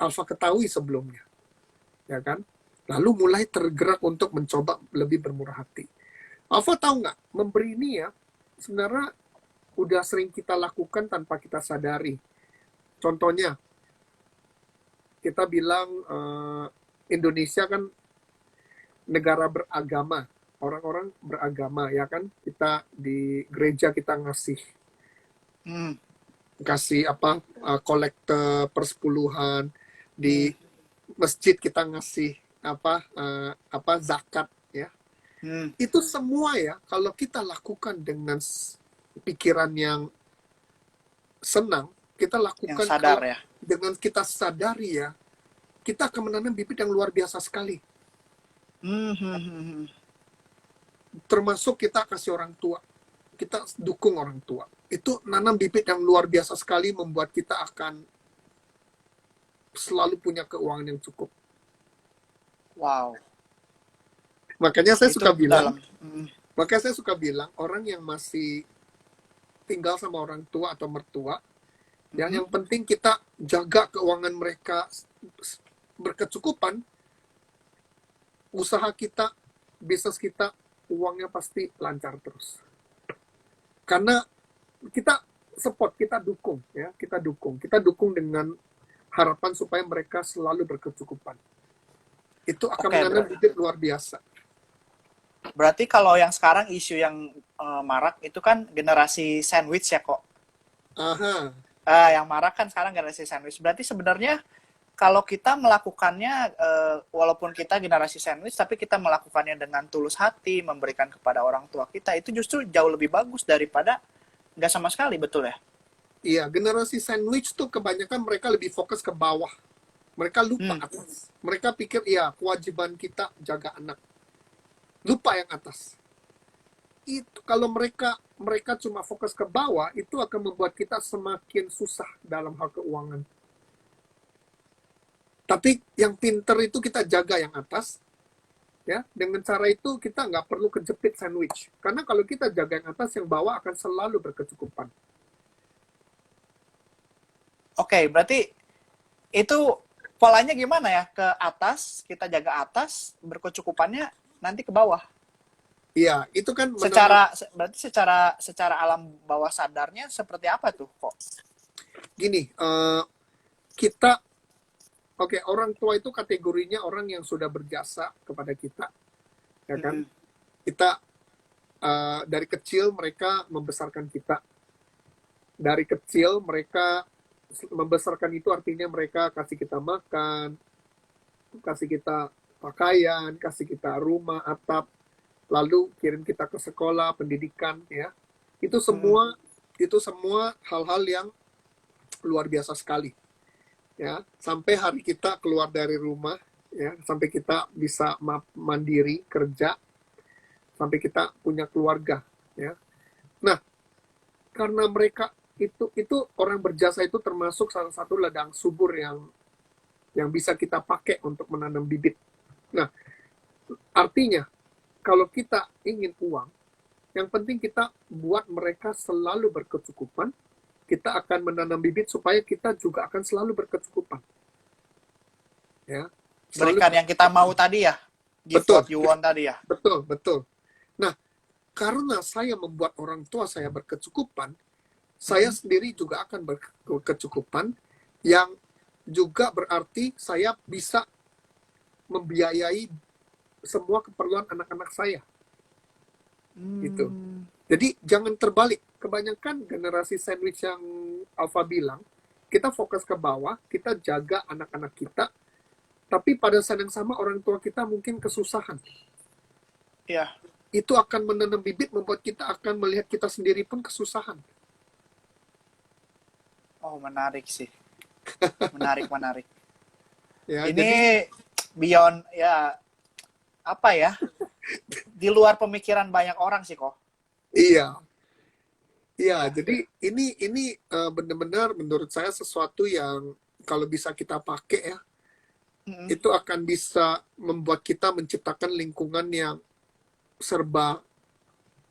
Alpha ketahui sebelumnya, ya kan? Lalu mulai tergerak untuk mencoba lebih bermurah hati. Alpha tahu nggak, memberi ini ya, sebenarnya udah sering kita lakukan tanpa kita sadari. Contohnya, kita bilang Indonesia kan negara beragama, orang-orang beragama ya kan, kita di gereja kita Hmm. kasih apa kolekte persepuluhan, Hmm. di masjid kita ngasih apa zakat ya. Hmm. Itu semua ya kalau kita lakukan dengan pikiran yang senang, kita Yang lakukan sadar kalau ya. dengan kita sadari ya, kita akan menanam bibit yang luar biasa sekali. Hmm. Hmm. Hmm. Hmm. Termasuk kita kasih orang tua, kita dukung orang tua. Itu nanam bibit yang luar biasa sekali, membuat kita akan selalu punya keuangan yang cukup. Wow. Makanya saya Itu suka bilang, dalam. Hmm. makanya saya suka bilang orang yang masih tinggal sama orang tua atau mertua, Hmm. yang penting kita jaga keuangan mereka berkecukupan, usaha kita, bisnis kita, uangnya pasti lancar terus. Karena kita support, kita dukung dengan harapan supaya mereka selalu berkecukupan. Itu akan Oke, menanam bibit luar biasa. berarti kalau yang sekarang isu yang marak itu kan generasi sandwich ya kok. Aha, Yang marak kan sekarang generasi sandwich. Berarti sebenarnya kalau kita melakukannya, walaupun kita generasi sandwich, tapi kita melakukannya dengan tulus hati, memberikan kepada orang tua kita, itu justru jauh lebih bagus daripada nggak sama sekali, betul ya? iya, generasi sandwich tuh kebanyakan mereka lebih fokus ke bawah. Mereka lupa Hmm. atas. Mereka pikir, iya, kewajiban kita jaga anak. Lupa yang atas. Itu kalau mereka cuma fokus ke bawah, itu akan membuat kita semakin susah dalam hal keuangan. Tapi yang pinter itu kita jaga yang atas, ya. Dengan cara itu kita nggak perlu kejepit sandwich. Karena kalau kita jaga yang atas, yang bawah akan selalu berkecukupan. Oke, berarti itu polanya gimana ya? Ke atas, kita jaga atas, berkecukupannya nanti ke bawah. Iya, itu kan Berarti secara alam bawah sadarnya seperti apa tuh kok? gini, kita, oke, orang tua itu kategorinya orang yang sudah berjasa kepada kita, ya kan? Mm-mm. Kita dari kecil mereka membesarkan kita. Dari kecil mereka membesarkan itu artinya mereka kasih kita makan, kasih kita pakaian, kasih kita rumah, atap, lalu kirim kita ke sekolah, pendidikan, ya. Itu Mm-mm. semua hal-hal yang luar biasa sekali, ya. Sampai hari kita keluar dari rumah, ya, sampai kita bisa mandiri kerja, sampai kita punya keluarga, ya. Nah, karena mereka itu orang berjasa itu termasuk salah satu ladang subur yang bisa kita pakai untuk menanam bibit. Nah, artinya kalau kita ingin uang, yang penting kita buat mereka selalu berkecukupan. Kita akan menanam bibit supaya kita juga akan selalu berkecukupan. Ya, selalu Berikan yang kita mau tadi ya? Give betul, what you want tadi ya? betul. Nah, karena saya membuat orang tua saya berkecukupan, saya sendiri juga akan berkecukupan, yang juga berarti saya bisa membiayai semua keperluan anak-anak saya. Gitu. Jadi jangan terbalik. Kebanyakan generasi sandwich yang Alfa bilang, kita fokus ke bawah, kita jaga anak-anak kita, tapi pada saat yang sama orang tua kita mungkin kesusahan. Iya. Itu akan menanam bibit, membuat kita akan melihat kita sendiri pun kesusahan. Oh, menarik sih. Menarik. Ya, Ini jadi beyond ya apa ya? Di luar pemikiran banyak orang sih kok. iya, iya. Ya. Jadi ini benar-benar menurut saya sesuatu yang kalau bisa kita pakai, ya, Mm-mm. itu akan bisa membuat kita menciptakan lingkungan yang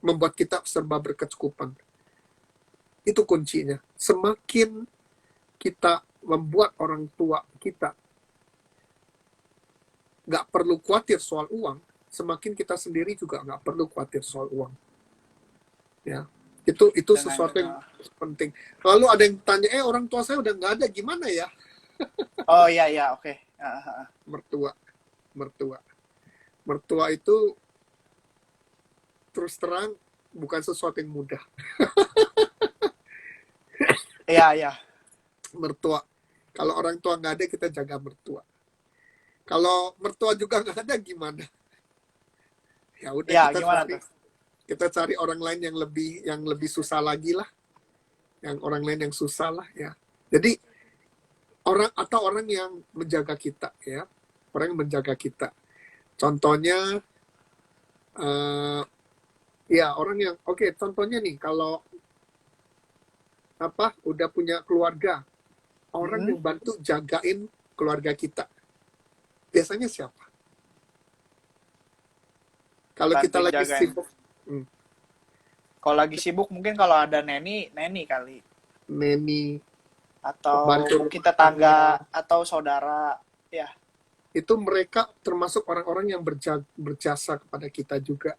membuat kita serba berkecukupan. Itu kuncinya. Semakin kita membuat orang tua kita nggak perlu khawatir soal uang, semakin kita sendiri juga nggak perlu khawatir soal uang. Ya, itu sesuatu yang penting. Lalu ada yang tanya, orang tua saya udah nggak ada, gimana ya? Oh iya oke. Mertua itu terus terang bukan sesuatu yang mudah. Iya. Mertua, kalau orang tua nggak ada, kita jaga mertua. Kalau mertua juga nggak ada, gimana? Ya udah, Ya, gimana tuh? kita cari orang lain yang lebih susah lagi lah, yang orang lain yang susah lah, ya. Jadi orang yang menjaga kita, ya, orang yang menjaga kita. Contohnya, ya orang yang contohnya nih, kalau udah punya keluarga, orang yang bantu jagain keluarga kita, biasanya siapa? Kalau kita lagi sibuk, kalau lagi sibuk mungkin kalau ada neni kali, neni, atau bantu mungkin tetangga atau saudara, ya. Itu mereka termasuk orang-orang yang berjasa kepada kita juga.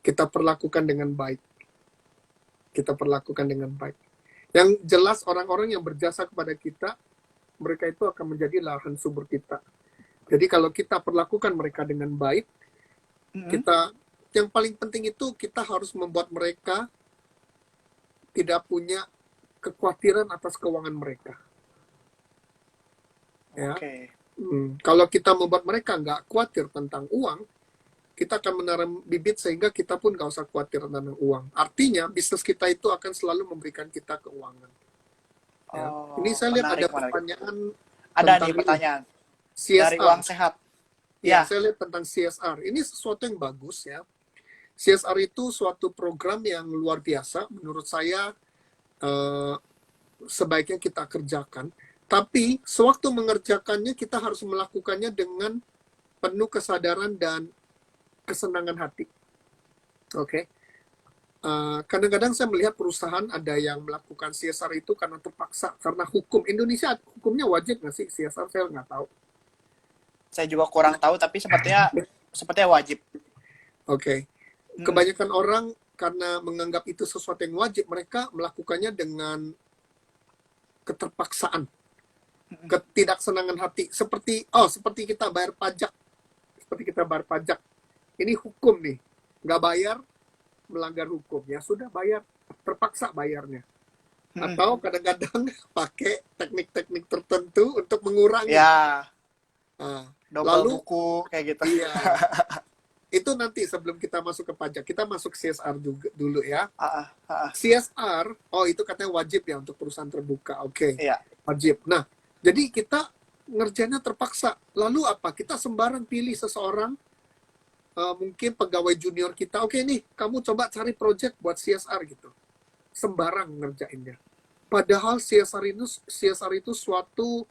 Kita perlakukan dengan baik. Yang jelas orang-orang yang berjasa kepada kita, mereka itu akan menjadi lahan subur kita. Jadi kalau kita perlakukan mereka dengan baik, yang paling penting itu kita harus membuat mereka tidak punya kekhawatiran atas keuangan mereka. Ya. Oke. Kalau kita membuat mereka nggak khawatir tentang uang, kita akan menanam bibit sehingga kita pun nggak usah khawatir tentang uang. Artinya bisnis kita itu akan selalu memberikan kita keuangan. Ya. Ini saya lihat ada pertanyaan. Ada nih pertanyaan. CSR. Dari uang sehat. Ya, saya lihat tentang CSR. Ini sesuatu yang bagus, ya. CSR itu suatu program yang luar biasa. Menurut saya sebaiknya kita kerjakan. Tapi sewaktu mengerjakannya kita harus melakukannya dengan penuh kesadaran dan kesenangan hati. Oke. Kadang-kadang saya melihat perusahaan ada yang melakukan CSR itu karena terpaksa, karena hukum Indonesia hukumnya wajib nggak sih CSR, saya nggak tahu. Saya juga kurang tahu, tapi sepertinya wajib. Oke. Kebanyakan orang karena menganggap itu sesuatu yang wajib, mereka melakukannya dengan keterpaksaan, ketidaksenangan hati, seperti kita bayar pajak, ini hukum nih, nggak bayar melanggar hukum, ya sudah bayar, terpaksa bayarnya. Atau kadang-kadang pakai teknik-teknik tertentu untuk mengurangi. Ya, Lalu buku kayak gitu. iya, itu nanti sebelum kita masuk ke pajak, kita masuk CSR juga dulu ya. CSR, itu katanya wajib ya untuk perusahaan terbuka. Oke. Iya. Wajib. Nah, jadi kita ngerjainnya terpaksa. Lalu apa? Kita sembarang pilih seseorang, mungkin pegawai junior kita, oke nih, kamu coba cari project buat CSR gitu. Sembarang ngerjainnya. Padahal CSR itu suatu,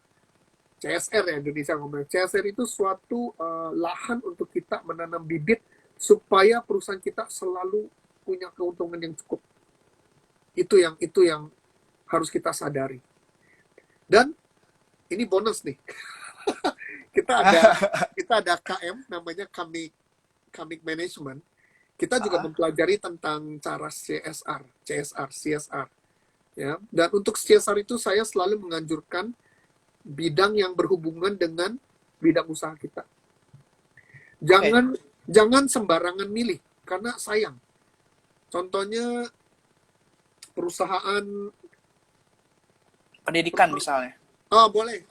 CSR ya Indonesia ngomong, CSR itu suatu lahan untuk kita menanam bibit supaya perusahaan kita selalu punya keuntungan yang cukup. Itu yang harus kita sadari. Dan ini bonus nih. kita ada KM namanya Comic Management. Kita juga mempelajari tentang cara CSR. Ya. Dan untuk CSR itu saya selalu menganjurkan bidang yang berhubungan dengan bidang usaha kita. Jangan sembarangan milih karena sayang. Contohnya perusahaan pendidikan misalnya. Boleh.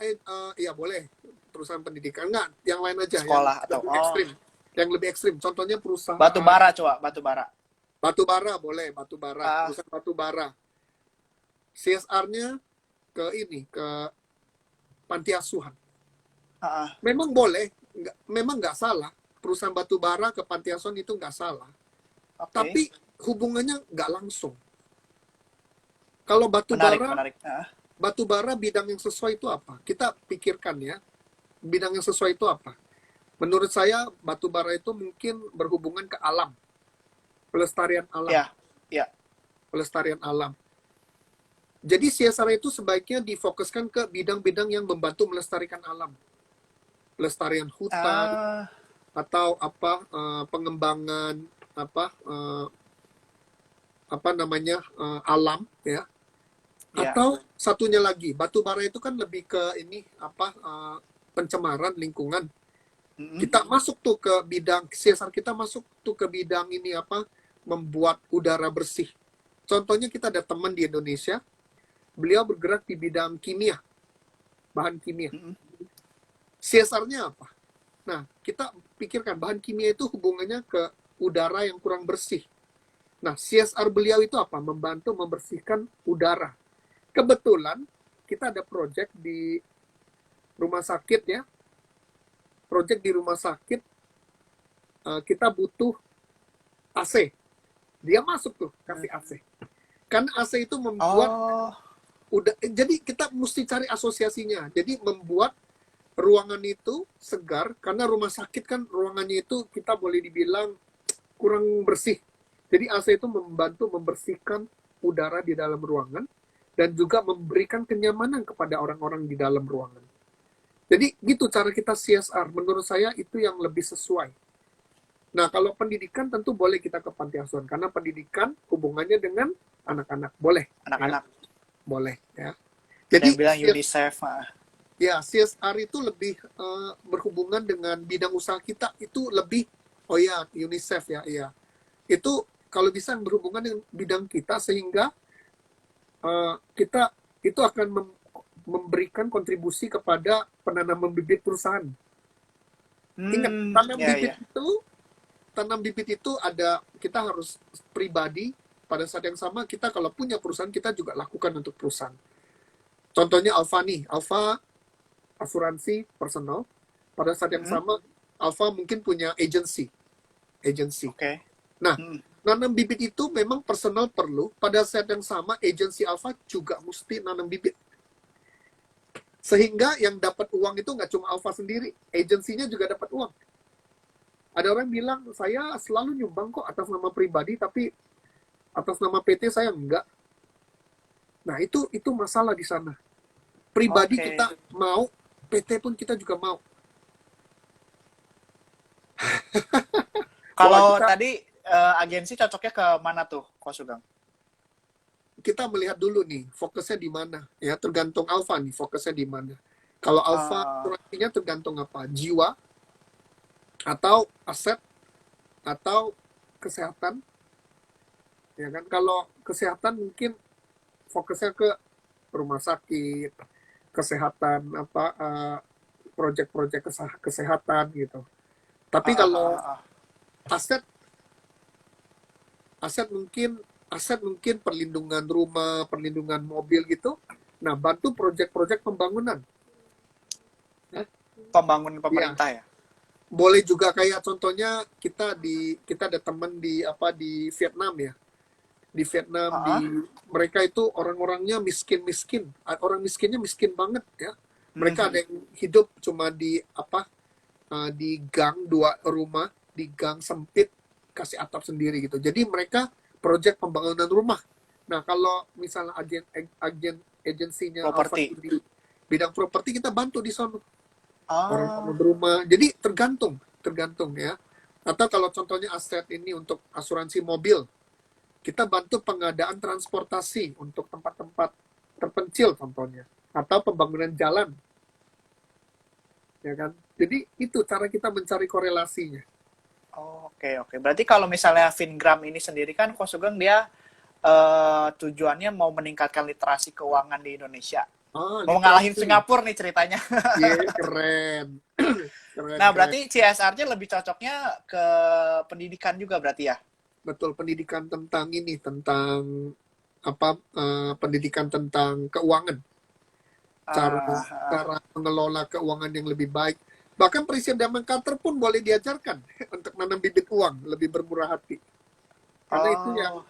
Iya boleh. Perusahaan pendidikan enggak, yang lain aja. Sekolah yang atau lebih ekstrim. Yang lebih ekstrim. Contohnya perusahaan batu bara. Batu bara boleh, perusahaan batu bara. CSR-nya ke panti asuhan. Memang boleh, memang nggak salah. Perusahaan batu bara ke panti asuhan itu nggak salah. Tapi hubungannya nggak langsung. Kalau batu bara bidang yang sesuai itu apa? Kita pikirkan ya, bidang yang sesuai itu apa? Menurut saya batu bara itu mungkin berhubungan ke alam, pelestarian alam. Ya. Pelestarian alam. Jadi CSR itu sebaiknya difokuskan ke bidang-bidang yang membantu melestarikan alam, pelestarian hutan atau pengembangan alam ya. Atau satunya lagi, batu bara itu kan lebih ke pencemaran lingkungan. Kita masuk tuh ke bidang CSR, kita masuk tuh ke bidang ini membuat udara bersih. Contohnya kita ada teman di Indonesia, beliau bergerak di bidang kimia, bahan kimia. CSR-nya apa? Nah, kita pikirkan bahan kimia itu hubungannya ke udara yang kurang bersih. Nah, CSR beliau itu apa? Membantu membersihkan udara. Kebetulan kita ada project di rumah sakit ya. Project di rumah sakit, kita butuh AC. Dia masuk tuh, kasih AC. Karena AC itu membuat jadi kita mesti cari asosiasinya. Jadi membuat ruangan itu segar, karena rumah sakit kan ruangannya itu kita boleh dibilang kurang bersih. Jadi AC itu membantu membersihkan udara di dalam ruangan dan juga memberikan kenyamanan kepada orang-orang di dalam ruangan. Jadi gitu cara kita CSR. Menurut saya itu yang lebih sesuai. Nah, kalau pendidikan tentu boleh kita ke panti asuhan karena pendidikan hubungannya dengan anak-anak. Boleh. Anak-anak. Ya? Boleh ya. Jadi bilang UNICEF. Ya, CSR itu lebih berhubungan dengan bidang usaha kita, itu lebih UNICEF ya, iya. Itu kalau bisa berhubungan dengan bidang kita sehingga kita itu akan memberikan kontribusi kepada penanaman bibit perusahaan. Ingat, tanam bibit itu ada, kita harus pribadi, pada saat yang sama kita kalau punya perusahaan kita juga lakukan untuk perusahaan. Contohnya Alfa nih, Alfa asuransi personal, pada saat yang sama Alfa mungkin punya agency. Nah, nanam bibit itu memang personal perlu, pada saat yang sama agensi Alfa juga mesti nanam bibit. Sehingga yang dapat uang itu nggak cuma Alfa sendiri, agensinya juga dapat uang. Ada orang bilang, saya selalu nyumbang kok atas nama pribadi, tapi atas nama PT saya enggak. Nah, itu masalah di sana. Pribadi Oke. kita mau, PT pun kita juga mau. Bahwa Kalau kita tadi agensi cocoknya ke mana tuh, Ko Sugeng? kita melihat dulu nih, fokusnya di mana. Ya, tergantung Alfa nih, fokusnya di mana. Kalau Alfa, Eh, asuransinya tergantung apa? Jiwa, atau aset, atau kesehatan. Ya kan, kalau kesehatan mungkin fokusnya ke rumah sakit, kesehatan apa proyek-proyek kesehatan gitu. Tapi ah, ah, kalau ah, ah. aset aset mungkin perlindungan rumah, perlindungan mobil gitu. Nah, bantu proyek-proyek pembangunan. Ya, Pembangunan iya. pemerintah ya. Boleh juga kayak contohnya kita ada teman di Vietnam ya. Di Vietnam Ah, ah. mereka itu orang-orangnya miskin-miskin. Orang miskinnya miskin banget ya. Mereka ada Mhm. yang hidup cuma di gang dua rumah, di gang sempit, kasih atap sendiri gitu. Jadi mereka proyek pembangunan rumah. Nah, kalau misalnya agensinya Alfa Properti. di bidang properti, kita bantu di sana orang Ah, berumah. Jadi tergantung ya. Atau kalau contohnya aset ini untuk asuransi mobil, kita bantu pengadaan transportasi untuk tempat-tempat terpencil contohnya, atau pembangunan jalan, ya kan. Jadi itu cara kita mencari korelasinya. oke oke. Berarti kalau misalnya Fingram ini sendiri kan, Ko Sugeng dia tujuannya mau meningkatkan literasi keuangan di Indonesia. Mau ngalahin Literasi. Singapura nih ceritanya. Iya, keren. Keren, Nah, keren. berarti CSR-nya lebih cocoknya ke pendidikan juga berarti ya? Betul, pendidikan tentang ini, tentang apa, pendidikan tentang keuangan. Cara Ah, cara mengelola keuangan yang lebih baik. Bahkan Presiden Carter pun boleh diajarkan untuk menanam bibit uang, lebih bermurah hati. Karena oh,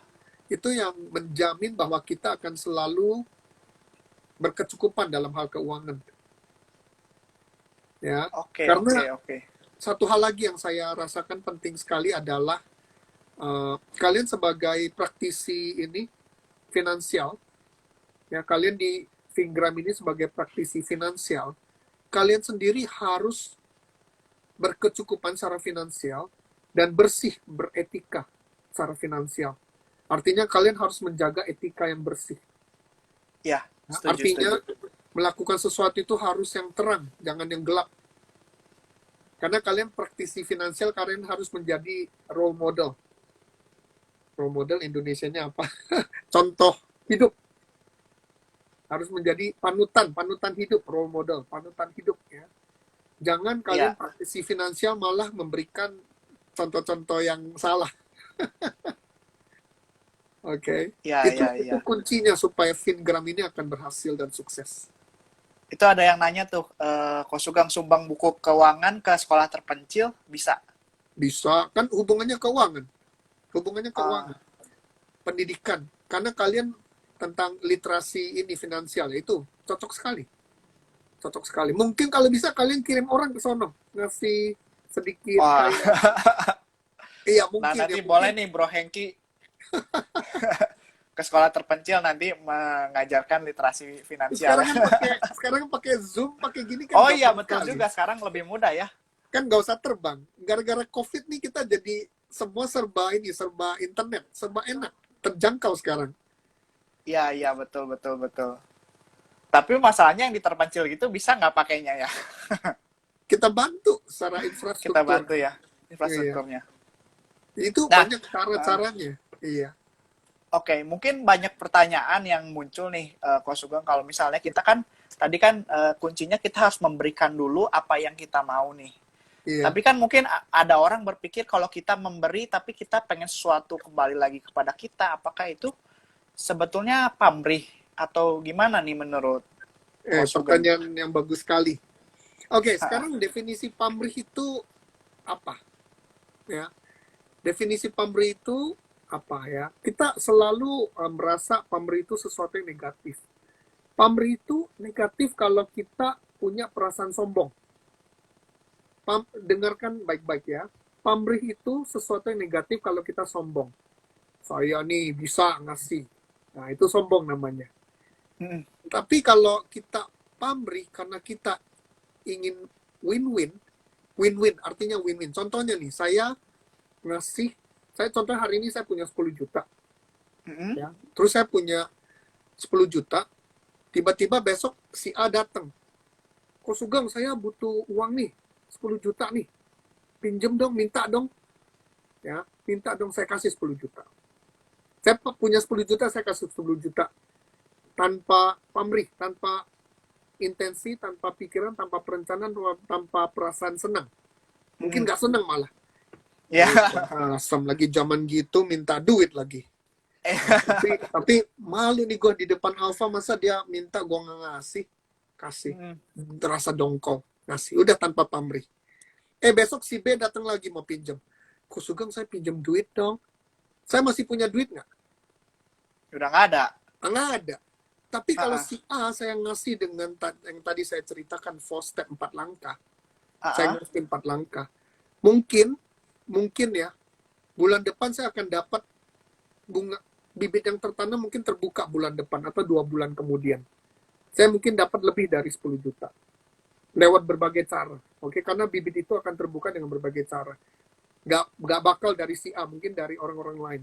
itu yang menjamin bahwa kita akan selalu berkecukupan dalam hal keuangan, ya. oke oke Karena oke. satu hal lagi yang saya rasakan penting sekali adalah kalian sebagai praktisi ini finansial, ya, kalian di Fingram ini sebagai praktisi finansial, kalian sendiri harus berkecukupan secara finansial dan bersih, beretika secara finansial. Artinya kalian harus menjaga etika yang bersih. Ya, Nah, setuju artinya setuju. melakukan sesuatu itu harus yang terang, jangan yang gelap. Karena kalian praktisi finansial, kalian harus menjadi role model. Role model Indonesianya apa? Contoh hidup. Harus menjadi panutan hidup, role model, panutan hidup ya. Jangan kalian Ya, praktisi finansial malah memberikan contoh-contoh yang salah. Oke. Okay? ya ya Itu ya. kuncinya supaya Fingram ini akan berhasil dan sukses. Itu ada yang nanya tuh, Ko Sugeng sumbang buku keuangan ke sekolah terpencil bisa? Bisa kan hubungannya keuangan, Ah, pendidikan. Karena kalian tentang literasi ini finansial itu cocok sekali. Cocok sekali. Mungkin kalau bisa kalian kirim orang ke sono ngasih sedikit wah. kayak iya Nah, mungkin ya nanti boleh mungkin nih Bro Hengki ke sekolah terpencil nanti mengajarkan literasi finansial ya. sekarang pakai Zoom pakai gini kan Oh iya, gampang betul sekali. juga. Sekarang lebih mudah ya. Kan nggak usah terbang. Gara-gara COVID nih kita jadi semua serba internet, serba enak, terjangkau sekarang. Iya, iya, betul, betul, betul. Tapi masalahnya yang di terpencil gitu bisa nggak pakainya ya? Kita bantu secara Kita infrastruktur. bantu ya Iya. infrastrukturnya. Itu Nah, banyak cara-caranya. Iya. oke, mungkin banyak pertanyaan yang muncul nih, Ko Sugeng. Kalau misalnya kita kan, tadi kan kuncinya kita harus memberikan dulu apa yang kita mau nih. Iya. Tapi kan mungkin ada orang berpikir kalau kita memberi tapi kita pengen sesuatu kembali lagi kepada kita, apakah itu sebetulnya pamrih atau gimana nih menurut Ko Sugeng? Pertanyaan yang bagus sekali. Oke, Ha, sekarang definisi pamrih itu apa? Ya, definisi pamrih itu apa ya? Kita selalu merasa pamrih itu sesuatu yang negatif. Pamrih itu negatif kalau kita punya perasaan sombong. Dengarkan baik-baik ya. Pamrih itu sesuatu yang negatif kalau kita sombong. Saya nih bisa ngasih. Nah, itu sombong namanya. Mm-mm. Tapi kalau kita pamrih karena kita ingin win-win, win-win artinya win-win. Contohnya nih, saya contoh hari ini saya punya 10 juta. Mm-mm. Ya. Terus saya punya 10 juta, tiba-tiba besok si A datang. Kok Sugeng, saya butuh uang nih, 10 juta nih. Pinjem dong, minta dong. Ya, minta dong, saya kasih 10 juta. Saya punya 10 juta, saya kasih 10 juta. Tanpa pamrih, tanpa intensi, tanpa pikiran, tanpa perencanaan, tanpa perasaan senang. Mungkin Mm-mm. nggak senang malah. Ya. Asam lagi zaman gitu minta duit lagi. Tapi malu nih gue di depan Alfa, masa dia minta gue nggak ngasih. Kasih. Mm-mm. Terasa dongkol. Ngasih. Udah tanpa pamrih. Besok si B datang lagi mau pinjam. Kok Sugeng, saya pinjam duit dong. Saya masih punya duit nggak? Udah nggak ada. Nggak ada. Tapi kalau Ah, si A saya ngasih dengan yang tadi saya ceritakan 4 step, 4 langkah. ah, Saya ah. ngasih 4 langkah. Mungkin ya, bulan depan saya akan dapat bunga bibit yang tertanam mungkin terbuka bulan depan atau 2 bulan kemudian. Saya mungkin dapat lebih dari 10 juta. Lewat berbagai cara. Oke, karena bibit itu akan terbuka dengan berbagai cara. Nggak bakal dari si A, mungkin dari orang-orang lain.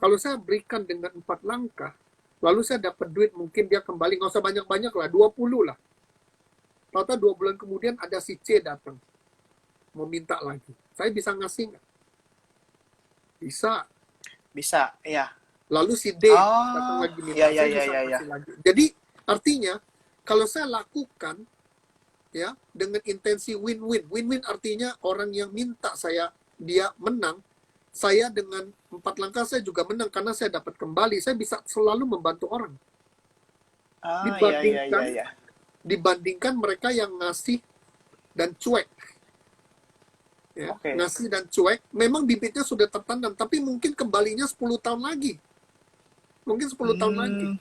Kalau saya berikan dengan 4 langkah, lalu saya dapat duit, mungkin dia kembali, nggak usah banyak-banyak lah, 20 lah. Tahu-tahu 2 bulan kemudian ada si C datang, mau minta lagi. Saya bisa ngasih nggak? Bisa. Bisa, iya. Lalu si D datang Oh, lagi iya, minta, iya, saya iya, bisa iya, iya. ngasih lagi. Jadi, artinya, kalau saya lakukan, ya, dengan intensi win-win. Win-win artinya orang yang minta dia menang, saya dengan 4 langkah saya juga menang karena saya dapat kembali. Saya bisa selalu membantu orang. Ah, iya, iya, iya, Dibandingkan iya. dibandingkan mereka yang ngasih dan cuek, ya. Oke. Ngasih dan cuek, memang bibitnya sudah tertanam, tapi mungkin kembalinya 10 tahun lagi. Mungkin 10 tahun lagi. Hmm,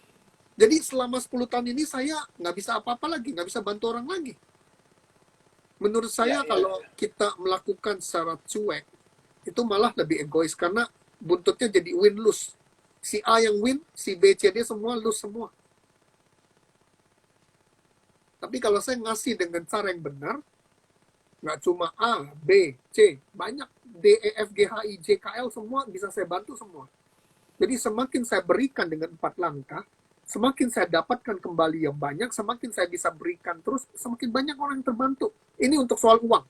Jadi selama 10 tahun ini saya nggak bisa apa-apa lagi, nggak bisa bantu orang lagi. Menurut iya, saya iya. kalau kita melakukan secara cuek, itu malah lebih egois karena buntutnya jadi win-lose. Si A yang win, si B, C, D semua lose semua. Tapi kalau saya ngasih dengan cara yang benar, nggak cuma A, B, C, banyak D, E, F, G, H, I, J, K, L semua bisa saya bantu semua. Jadi semakin saya berikan dengan 4 langkah, semakin saya dapatkan kembali yang banyak, semakin saya bisa berikan terus, semakin banyak orang yang terbantu. Ini untuk soal uang.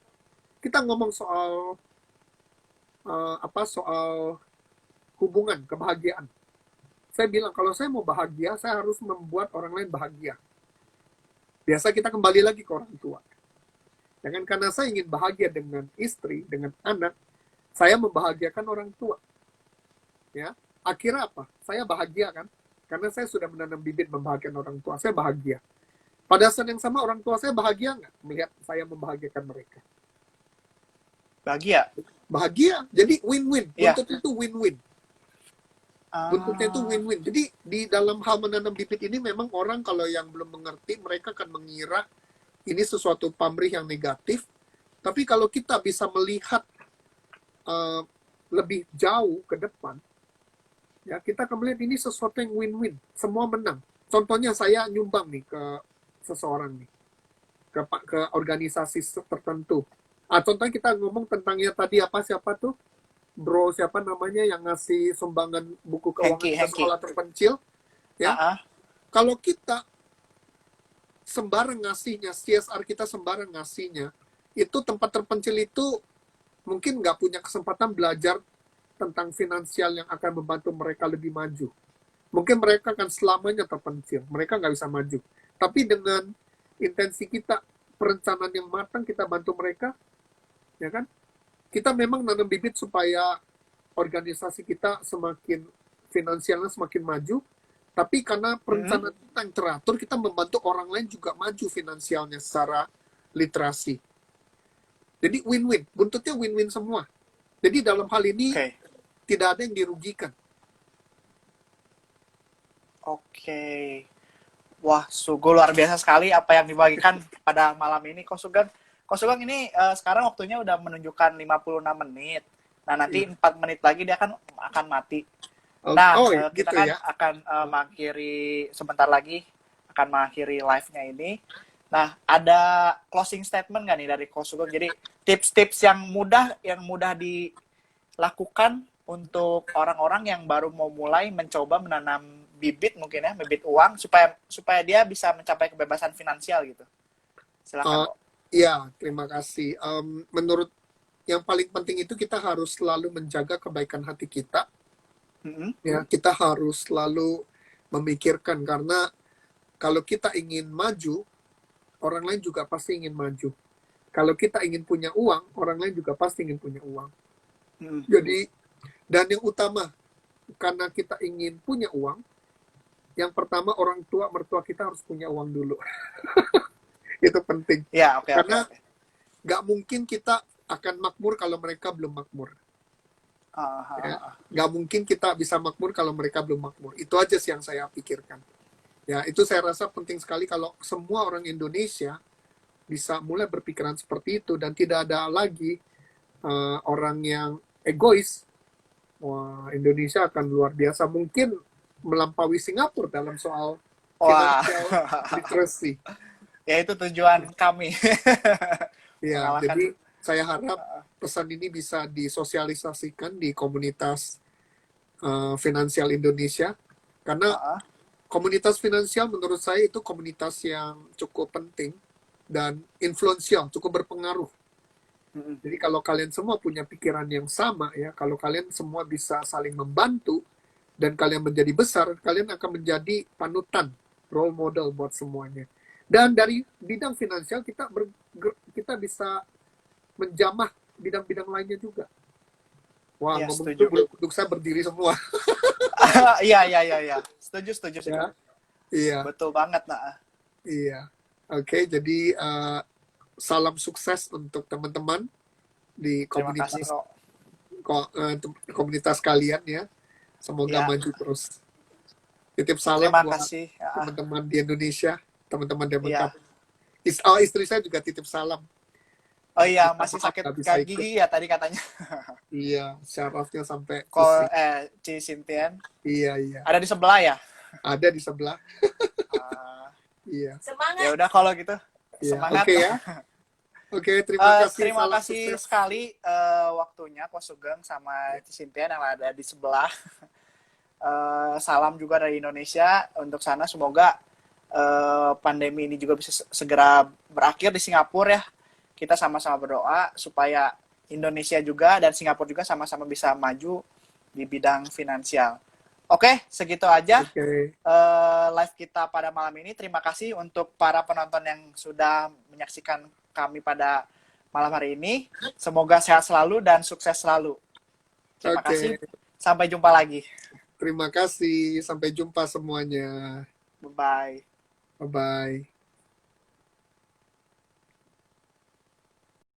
Kita ngomong soal soal hubungan, kebahagiaan. Saya bilang kalau saya mau bahagia, saya harus membuat orang lain bahagia. Biasa kita kembali lagi ke orang tua. Jangan karena saya ingin bahagia dengan istri, dengan anak, saya membahagiakan orang tua. Ya, akhirnya apa? Saya bahagia kan? Karena saya sudah menanam bibit membahagiakan orang tua. Saya bahagia. Pada saat yang sama orang tua saya bahagia nggak melihat saya membahagiakan mereka? bahagia. Bahagia. Jadi win-win. Iya. Buntut itu win-win. Buntutnya itu Ah, win-win. Jadi di dalam hal menanam bibit ini memang orang kalau yang belum mengerti, mereka akan mengira ini sesuatu pamrih yang negatif. Tapi kalau kita bisa melihat uh, lebih jauh ke depan, ya kita akan melihat ini sesuatu yang win-win. Semua menang. Contohnya saya nyumbang nih ke seseorang nih, ke organisasi tertentu. Contohnya kita ngomong tentangnya tadi siapa tuh? Bro siapa namanya yang ngasih sumbangan buku keuangan Hengki, ke Hengki. sekolah terpencil, Ah, ya. ah. Kalau kita sembarang ngasihnya, CSR kita sembarang ngasihnya, itu tempat terpencil itu mungkin nggak punya kesempatan belajar tentang finansial yang akan membantu mereka lebih maju. Mungkin mereka akan selamanya terpencil, mereka nggak bisa maju. Tapi dengan intensi kita, perencanaan yang matang, kita bantu mereka, ya kan? Kita memang nanam bibit supaya organisasi kita semakin finansialnya semakin maju, tapi karena Mm-mm. perencanaan kita yang teratur, kita membantu orang lain juga maju finansialnya secara literasi. Jadi win-win, buntutnya win-win semua. Jadi dalam hal ini Oke. tidak ada yang dirugikan. Oke. Wah, sungguh luar biasa sekali apa yang dibagikan pada malam ini, Ko Sugeng. Ko Sugeng ini sekarang waktunya udah menunjukkan 56 menit. Nah, nanti Iya. 4 menit lagi dia akan mati. Oh, Nah, oh, kita gitu kan ya. akan mengakhiri sebentar lagi akan mengakhiri live-nya ini. Nah, ada closing statement nggak nih dari Ko Sugeng? Jadi tips-tips yang mudah dilakukan untuk orang-orang yang baru mau mulai mencoba menanam bibit mungkin ya, bibit uang supaya supaya dia bisa mencapai kebebasan finansial gitu. Silakan, Uh, kok. ya, terima kasih. Menurut yang paling penting itu kita harus selalu menjaga kebaikan hati kita. Mm-mm. Ya, kita harus selalu memikirkan karena kalau kita ingin maju, orang lain juga pasti ingin maju. Kalau kita ingin punya uang, orang lain juga pasti ingin punya uang. Mm-mm. Jadi, dan yang utama, karena kita ingin punya uang, yang pertama orang tua, mertua kita harus punya uang dulu. Itu penting. Ya, oke, oke, Karena oke. nggak mungkin kita akan makmur kalau mereka belum makmur. Ah, ah, Ya. ah, ah. Nggak mungkin kita bisa makmur kalau mereka belum makmur. Itu aja sih yang saya pikirkan. Ya, itu saya rasa penting sekali kalau semua orang Indonesia bisa mulai berpikiran seperti itu dan tidak ada lagi orang yang egois. Wah, Indonesia akan luar biasa. Mungkin melampaui Singapura dalam soal Wah, financial literacy. ya itu tujuan kami. Ya, Mengalahkan. jadi saya harap pesan ini bisa disosialisasikan di komunitas finansial Indonesia karena Ah, ah. komunitas finansial menurut saya itu komunitas yang cukup penting dan influential, cukup berpengaruh. Mm-mm. Jadi kalau kalian semua punya pikiran yang sama ya, kalau kalian semua bisa saling membantu dan kalian menjadi besar, kalian akan menjadi panutan, role model buat semuanya. Dan dari bidang finansial kita bisa menjamah bidang-bidang lainnya juga. Wah, Ya, ngomong itu setuju. bulu kuduk saya berdiri semua. Iya, iya, iya, iya. Setuju, setuju, setuju. Ya, iya, Betul banget, nah. iya. Oke, jadi salam sukses untuk teman-teman di Terima kasih, komunitas kok. komunitas kalian ya. Semoga Ya, maju terus. Titip salam terima buat kasih. Ah, teman-teman di Indonesia, teman-teman Diamond Cup. iya. Istri saya juga titip salam. Oh iya, Minta masih maaf sakit gak bisa ikut. gigi ya tadi katanya. Iya, syarafnya sampai Ko pusing. Ci Sintian. Iya, iya. Ada di sebelah ya? Ada di sebelah. Ah, Iya, ya udah kalau gitu. iya. Semangat. Oke ya. Oke, terima kasih. Terima Salam kasih sukses. sekali waktunya Ko Sugeng sama Cintian yang ada di sebelah. Salam juga dari Indonesia untuk sana. Semoga pandemi ini juga bisa segera berakhir di Singapura ya. Kita sama-sama berdoa supaya Indonesia juga dan Singapura juga sama-sama bisa maju di bidang finansial. Oke, segitu aja Oke. live kita pada malam ini. Terima kasih untuk para penonton yang sudah menyaksikan kami pada malam hari ini. Semoga sehat selalu dan sukses selalu. Terima kasih. Oke. Sampai jumpa lagi. Terima kasih. Sampai jumpa semuanya. Bye-bye. Bye-bye.